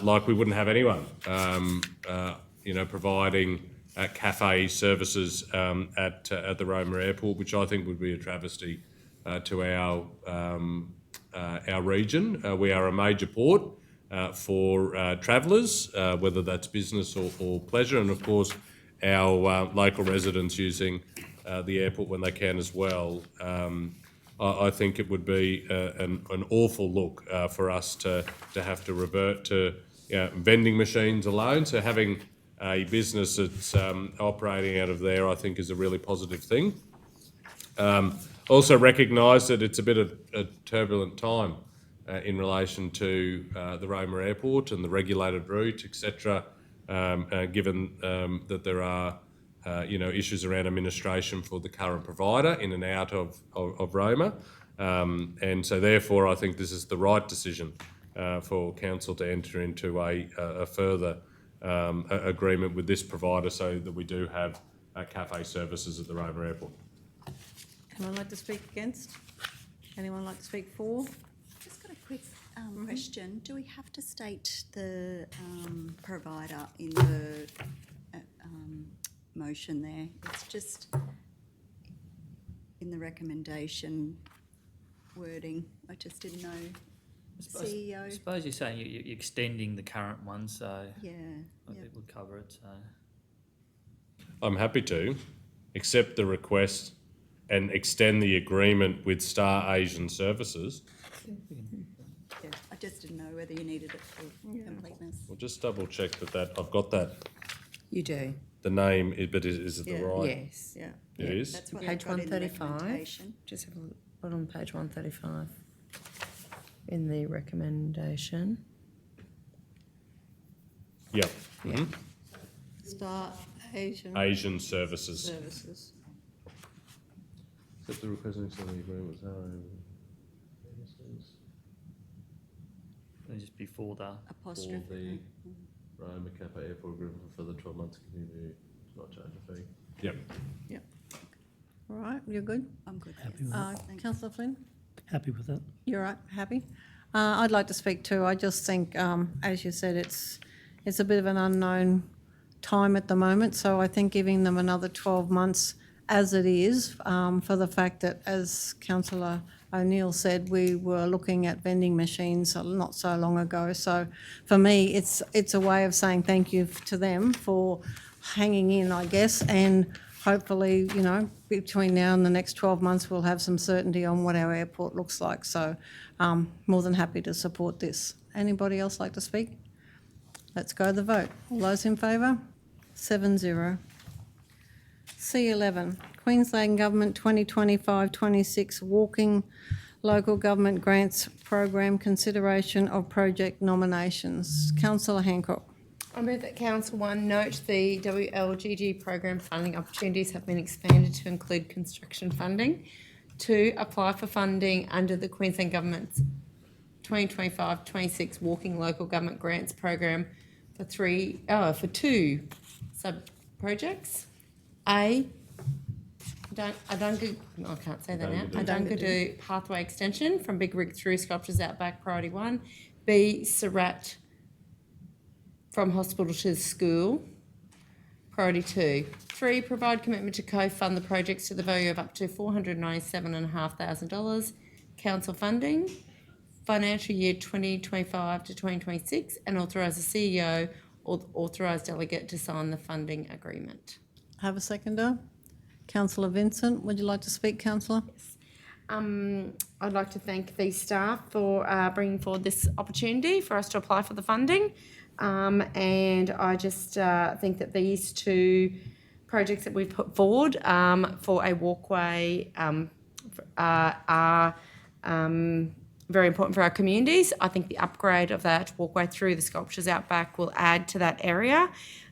Speaker 2: like we wouldn't have anyone, providing cafe services at the Roma Airport, which I think would be a travesty to our region. We are a major port for travellers, whether that's business or pleasure, and of course our local residents using the airport when they can as well. I think it would be an awful look for us to have to revert to vending machines alone. So having a business that's operating out of there, I think, is a really positive thing. Also recognise that it's a bit of a turbulent time in relation to the Roma Airport and the regulated route, etc., given that there are issues around administration for the current provider in and out of Roma. And so therefore I think this is the right decision for council to enter into a further agreement with this provider so that we do have cafe services at the Roma Airport.
Speaker 1: Anyone like to speak against? Anyone like to speak for?
Speaker 3: Just got a quick question. Do we have to state the provider in the motion there? It's just in the recommendation wording. I just didn't know.
Speaker 10: I
Speaker 3: CEO.
Speaker 10: suppose you're saying you're extending the current one, so
Speaker 3: Yeah.
Speaker 10: I think we'll cover it, so.
Speaker 2: I'm happy to accept the request and extend the agreement with Star Asian Services.
Speaker 3: Yeah. I just didn't know whether you needed it for completeness.
Speaker 2: We'll just double check that I've got that.
Speaker 5: You do.
Speaker 2: The name, but is it
Speaker 1: Yeah.
Speaker 2: the right?
Speaker 5: Yes.
Speaker 1: Yeah.
Speaker 2: It is?
Speaker 3: That's what
Speaker 5: Page
Speaker 3: they've got in the
Speaker 5: 135.
Speaker 3: recommendation.
Speaker 5: Just have a look on page 135 in the recommendation.
Speaker 2: Yeah.
Speaker 5: Yeah.
Speaker 2: Mhm.
Speaker 1: Star Asian
Speaker 2: Asian Services.
Speaker 1: Services.
Speaker 2: Accept the request and extend the agreement with Star
Speaker 10: It'll just before the,
Speaker 3: Apostrophe.
Speaker 2: For the Roma Cafe Airport Agreement for the 12 months continue to not charge a fee. Yep.
Speaker 1: All right, you're good?
Speaker 3: I'm good.
Speaker 6: Happy
Speaker 3: yes.
Speaker 6: with that.
Speaker 3: Thank you.
Speaker 1: Councillor Flynn?
Speaker 6: Happy with that?
Speaker 1: You're right, happy? I'd like to speak too. I just think, as you said, it's a bit of an unknown time at the moment, so I think giving them another 12 months as it is, for the fact that, as Councillor O'Neill said, we were looking at vending machines not so long ago. So for me, it's a way of saying thank you to them for hanging in, I guess, and hopefully, between now and the next 12 months, we'll have some certainty on what our airport looks like. So more than happy to support this. Anybody else like to speak? Let's go to the vote. All those in favour? 7-0. C11, Queensland Government 2025-26 Walking Local Government Grants Program Consideration of Project Nominations. Councillor Hancock.
Speaker 5: I move that Council 1 note the WLGG program funding opportunities have been expanded to include construction funding. 2, apply for funding under the Queensland Government's 2025-26 Walking Local Government Grants Program for 2 sub-projects. A, Adunga, I can't say that now. Adungadoo Pathway Extension from Big Rig through Sculptures Outback, priority 1. B, Surat from hospital to school, priority 2. 3, provide commitment to co-fund the projects to the value of up to $497,500 council funding, financial year 2025 to 2026, and authorise the CEO or authorised delegate to sign the funding agreement.
Speaker 1: Have a seconder? Councillor Vincent, would you like to speak, councillor?
Speaker 5: I'd like to thank the staff for bringing forward this opportunity for us to apply for the funding. And I just think that these two projects that we've put forward for a walkway are very important for our communities. I think the upgrade of that walkway through the sculptures out back will add to that area.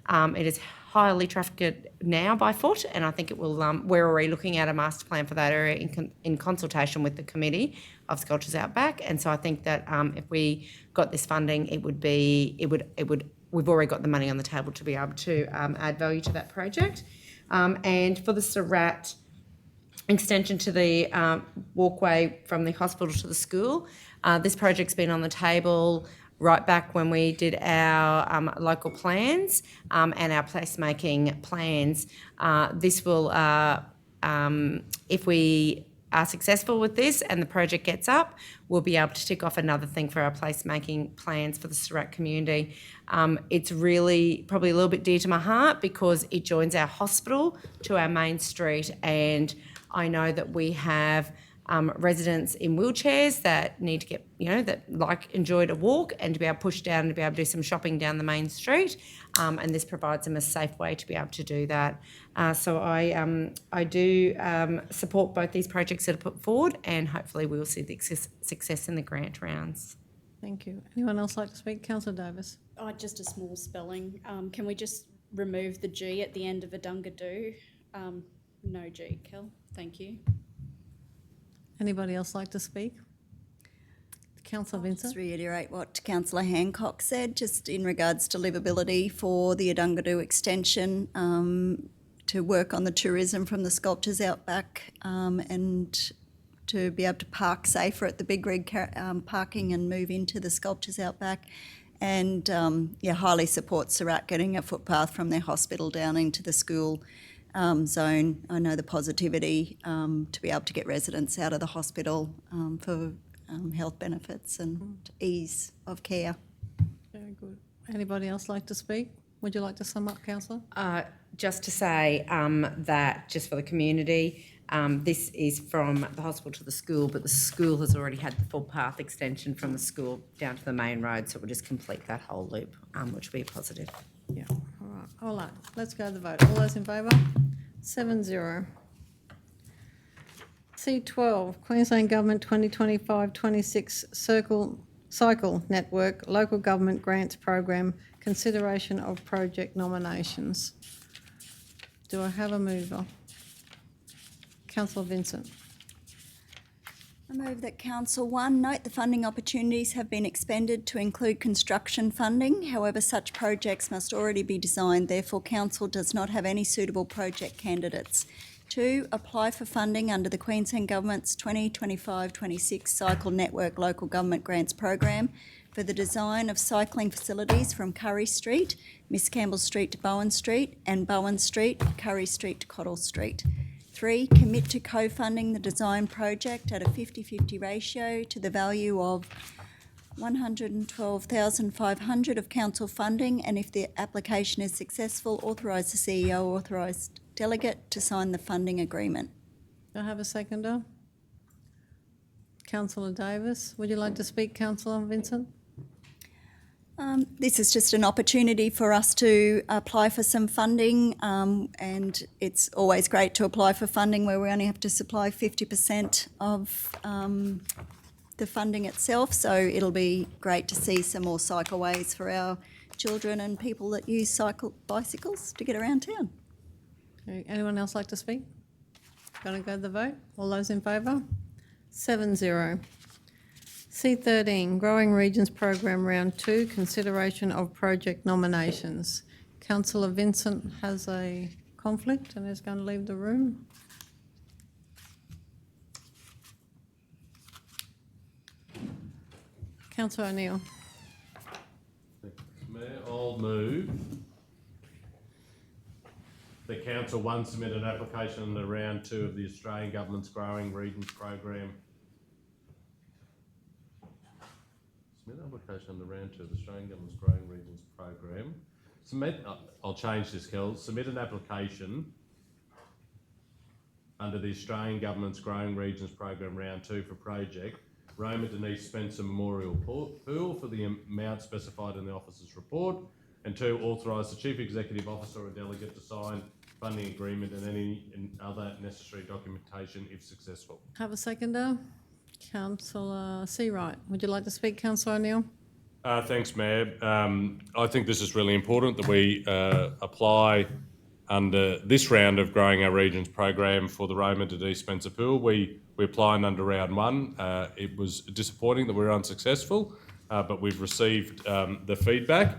Speaker 5: It is highly trafficked now by foot, and I think it will. We're already looking at a master plan for that area in consultation with the committee of Sculptures Outback, and so I think that if we got this funding, it would. We've already got the money on the table to be able to add value to that project, and for the Surat extension to the walkway from the hospital to the school. This project's been on the table right back when we did our local plans and our placemaking plans. This will, if we are successful with this and the project gets up, we'll be able to tick off another thing for our placemaking plans for the Surat community. It's really probably a little bit dear to my heart because it joins our hospital to our main street, and I know that we have residents in wheelchairs that need to get, that enjoyed a walk and to be able to push down and to be able to do some shopping down the main street. And this provides them a safe way to be able to do that. So I do support both these projects that are put forward, and hopefully we will see the success in the grant rounds.
Speaker 1: Thank you. Anyone else like to speak? Councillor Davis.
Speaker 8: Just a small spelling. Can we just remove the G at the end of Adungadoo? No G, Kel. Thank you.
Speaker 1: Anybody else like to speak? Councillor Vincent.
Speaker 3: Just reiterate what Councillor Hancock said, just in regards to livability for the Adungadoo extension, to work on the tourism from the Sculptures Outback, and to be able to park safer at the Big Rig parking and move into the Sculptures Outback. And highly support Surat getting a footpath from their hospital down into the school zone. I know the positivity to be able to get residents out of the hospital for health benefits and ease of care.
Speaker 1: Very good. Anybody else like to speak? Would you like to sum up, councillor?
Speaker 5: Just to say that just for the community, this is from the hospital to the school, but the school has already had the full path extension from the school down to the main road, so we'll just complete that whole loop, which will be positive.
Speaker 1: Yeah. All right. Let's go to the vote. All those in favour? 7-0. C12, Queensland Government 2025-26 Cycle Network Local Government Grants Program, consideration of project nominations. Do I have a mover? Councillor Vincent.
Speaker 3: I move that Council 1 note the funding opportunities have been expended to include construction funding. However, such projects must already be designed. Therefore, Council does not have any suitable project candidates. 2, apply for funding under the Queensland Government's 2025-26 Cycle Network Local Government Grants Program for the design of cycling facilities from Curry Street, Miss Campbell Street to Bowen Street, and Bowen Street, Curry Street to Cottle Street. 3, commit to co-funding the design project at a 50-50 ratio to the value of $112,500 of council funding, and if the application is successful, authorise the CEO or authorised delegate to sign the funding agreement.
Speaker 1: Do I have a seconder? Councillor Davis. Would you like to speak, Councillor Vincent?
Speaker 3: This is just an opportunity for us to apply for some funding, and it's always great to apply for funding where we only have to supply 50% of the funding itself, so it'll be great to see some more cycleways for our children and people that use bicycles to get around town.
Speaker 1: Okay. Anyone else like to speak? Going to go to the vote? All those in favour? 7-0. C13, Growing Regions Program Round 2, consideration of project nominations. Councillor Vincent has a conflict and is going to leave the room. Councillor O'Neill.
Speaker 2: Mayor, I'll move the Council 1 submit an application in the round 2 of the Australian Government's Growing Regions Program. Submit an application in the round 2 of the Australian Government's Growing Regions Program. I'll change this, Kel. Submit an application under the Australian Government's Growing Regions Program Round 2 for project Roma Denise Spencer Memorial Pool for the amount specified in the officer's report. And 2, authorise the Chief Executive Officer or delegate to sign funding agreement and any other necessary documentation if successful.
Speaker 1: Have a seconder. Councillor Seawright. Would you like to speak, Councillor O'Neill?
Speaker 2: Thanks, Mayor. I think this is really important that we apply under this round of Growing Our Regions program for the Roma Denise Spencer Pool. We applied under round 1. It was disappointing that we were unsuccessful, but we've received the feedback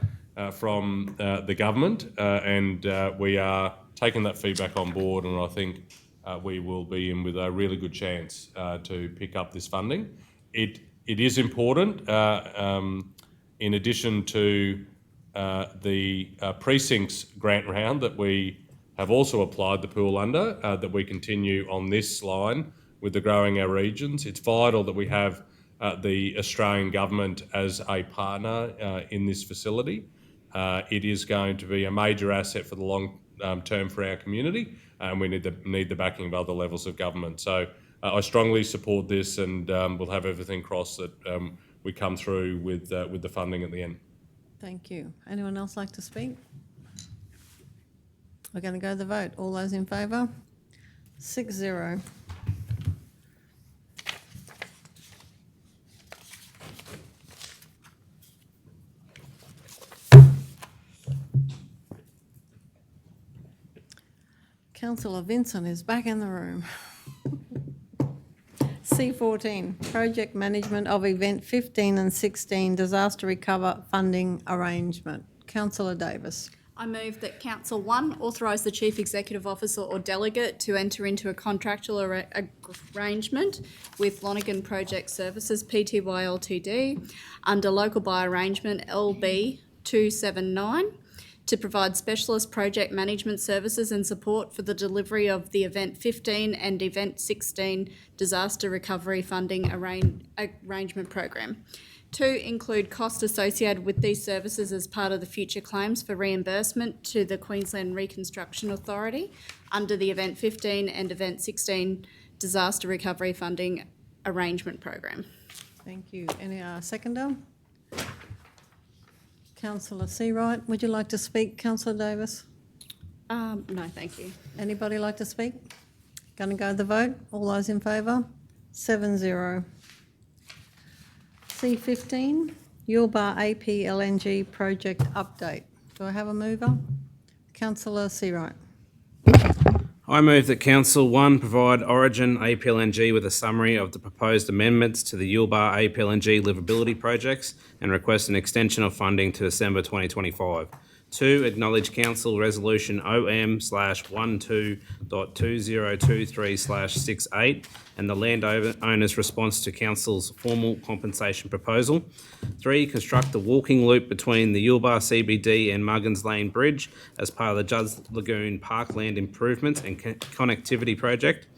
Speaker 2: from the government and we are taking that feedback on board, and I think we will be in with a really good chance to pick up this funding. It is important, in addition to the precincts grant round that we have also applied the pool under, that we continue on this line with the Growing Our Regions. It's vital that we have the Australian government as a partner in this facility. It is going to be a major asset for the long term for our community, and we need the backing of other levels of government. So I strongly support this, and we'll have everything crossed that we come through with the funding at the end.
Speaker 1: Thank you. Anyone else like to speak? We're going to go to the vote. All those in favour? 6-0. Councillor Vincent is back in the room. C14, Project Management of Event 15 and 16 Disaster Recover Funding Arrangement. Councillor Davis.
Speaker 8: I move that Council 1 authorise the Chief Executive Officer or delegate to enter into a contractual arrangement with Lonergan Project Services Pty Ltd under Local By Arrangement LB 279 to provide specialist project management services and support for the delivery of the Event 15 and Event 16 Disaster Recovery Funding Arrangement Program. 2, include costs associated with these services as part of the future claims for reimbursement to the Queensland Reconstruction Authority under the Event 15 and Event 16 Disaster Recovery Funding Arrangement Program.
Speaker 1: Thank you. Any seconder? Councillor Seawright, would you like to speak, Councillor Davis?
Speaker 8: No, thank you.
Speaker 1: Anybody like to speak? Going to go to the vote. All those in favour? 7-0. C15, Yulbar AP LNG project update. Do I have a mover? Councillor Seawright.
Speaker 4: I move that Council 1 provide Origin APLNG with a summary of the proposed amendments to the Yulbar APLNG livability projects and request an extension of funding to December 2025. 2, acknowledge Council Resolution OM/12.2023/68 and the landowner's response to Council's formal compensation proposal. 3, construct the walking loop between the Yulbar CBD and Muggins Lane Bridge as part of the Judds Lagoon Parkland Improvements and Connectivity Project.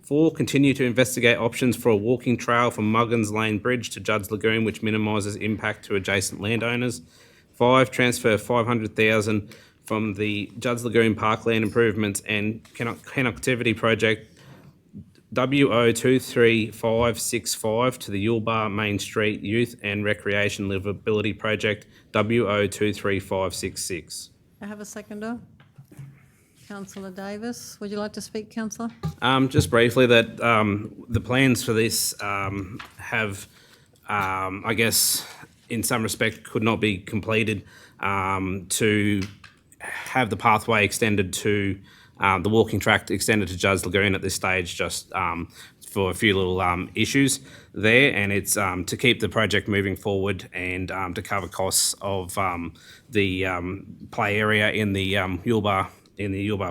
Speaker 4: 4, continue to investigate options for a walking trail from Muggins Lane Bridge to Judds Lagoon, which minimises impact to adjacent landowners. 5, transfer $500,000 from the Judds Lagoon Parkland Improvements and Connectivity Project WO23565 to the Yulbar Main Street Youth and Recreation Livability Project WO23566.
Speaker 1: I have a seconder. Councillor Davis. Would you like to speak, Councillor?
Speaker 4: Just briefly, that the plans for this have, I guess, in some respect, could not be completed to have the pathway extended to the walking track extended to Judds Lagoon at this stage, just for a few little issues there, and it's to keep the project moving forward and to cover costs of the play area in the Yulbar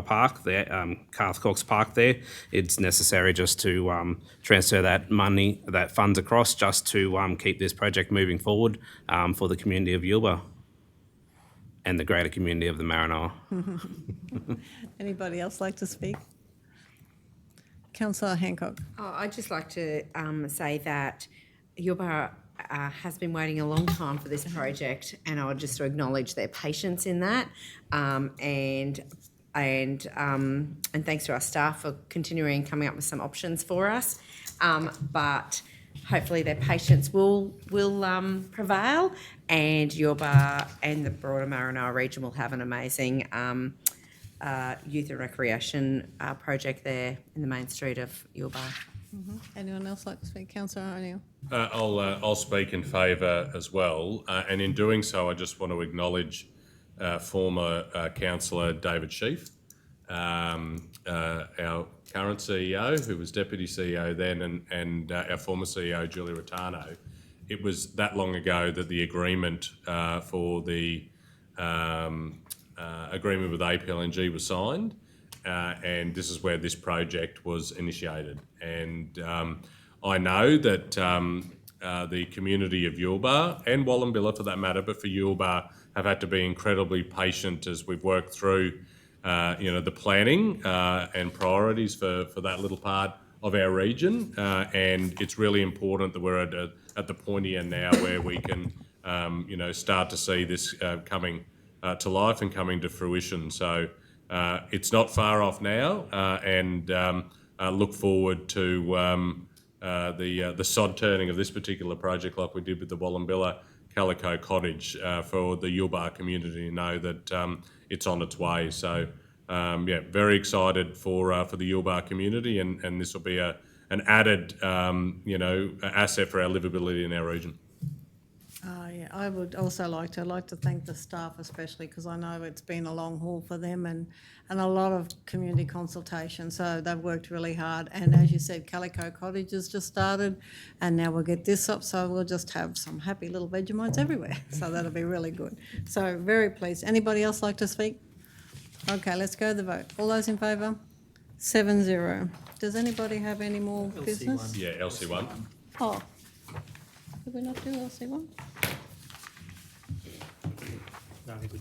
Speaker 4: Park there, Cathcox Park there. It's necessary just to transfer that money, that funds across, just to keep this project moving forward for the community of Yulbar and the greater community of the Maranoa.
Speaker 1: Anybody else like to speak? Councillor Hancock.
Speaker 5: I'd just like to say that Yulbar has been waiting a long time for this project, and I would just acknowledge their patience in that. And and thanks to our staff for continuing coming up with some options for us. But hopefully their patience will prevail, and Yorba and the broader Maranoa region will have an amazing youth and recreation project there in the main street of Yorba.
Speaker 1: Anyone else like to speak? Councillor O'Neill.
Speaker 2: I'll speak in favour as well, and in doing so, I just want to acknowledge former councillor David Sheaf, our current CEO, who was deputy CEO then, and our former CEO Julie Rotano. It was that long ago that the agreement for the agreement with APLNG was signed, and this is where this project was initiated. And I know that the community of Yulba and Wallumbilla, for that matter, but for Yulba, have had to be incredibly patient as we've worked through, the planning and priorities for that little part of our region. And it's really important that we're at the pointy end now where we can, start to see this coming to life and coming to fruition. So it's not far off now, and look forward to the sod turning of this particular project, like we did with the Wallumbilla Calico Cottage, for the Yulba community to know that it's on its way. So very excited for the Yulba community, and this will be an added asset for our livability in our region.
Speaker 1: I would also like to thank the staff, especially because I know it's been a long haul for them and a lot of community consultation. So they've worked really hard. And as you said, Calico Cottage has just started, and now we'll get this up. So we'll just have some happy little Vegemites everywhere. So that'll be really good. So very pleased. Anybody else like to speak? Okay, let's go to the vote. All those in favour? 7-0. Does anybody have any more business?
Speaker 2: Yeah, LC1.
Speaker 1: Oh, did we not do LC1?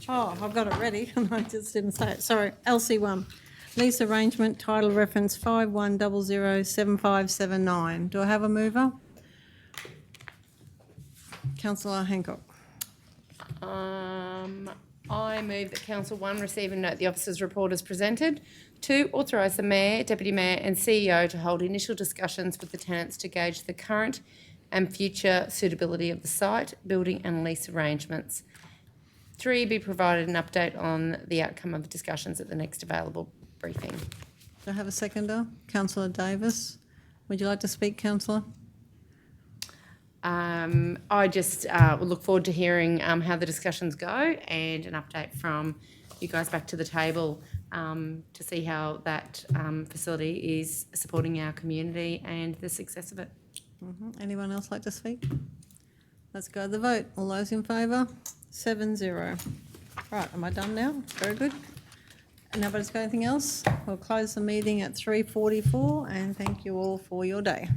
Speaker 1: Oh, I've got it ready and I just didn't say it. Sorry, LC1. Lease arrangement, title reference 51007579. Do I have a mover? Councillor Hancock.
Speaker 5: I move that Council 1 receive and note the officers' report as presented. 2, authorise the Mayor, Deputy Mayor and CEO to hold initial discussions with the tenants to gauge the current and future suitability of the site, building and lease arrangements. 3, be provided an update on the outcome of discussions at the next available briefing.
Speaker 1: Do I have a seconder? Councillor Davis. Would you like to speak, Councillor?
Speaker 5: I just will look forward to hearing how the discussions go and an update from you guys back to the table to see how that facility is supporting our community and the success of it.
Speaker 1: Anyone else like to speak? Let's go to the vote. All those in favour? 7-0. Right, am I done now? Very good. Nobody's got anything else? We'll close the meeting at 3:44 and thank you all for your day.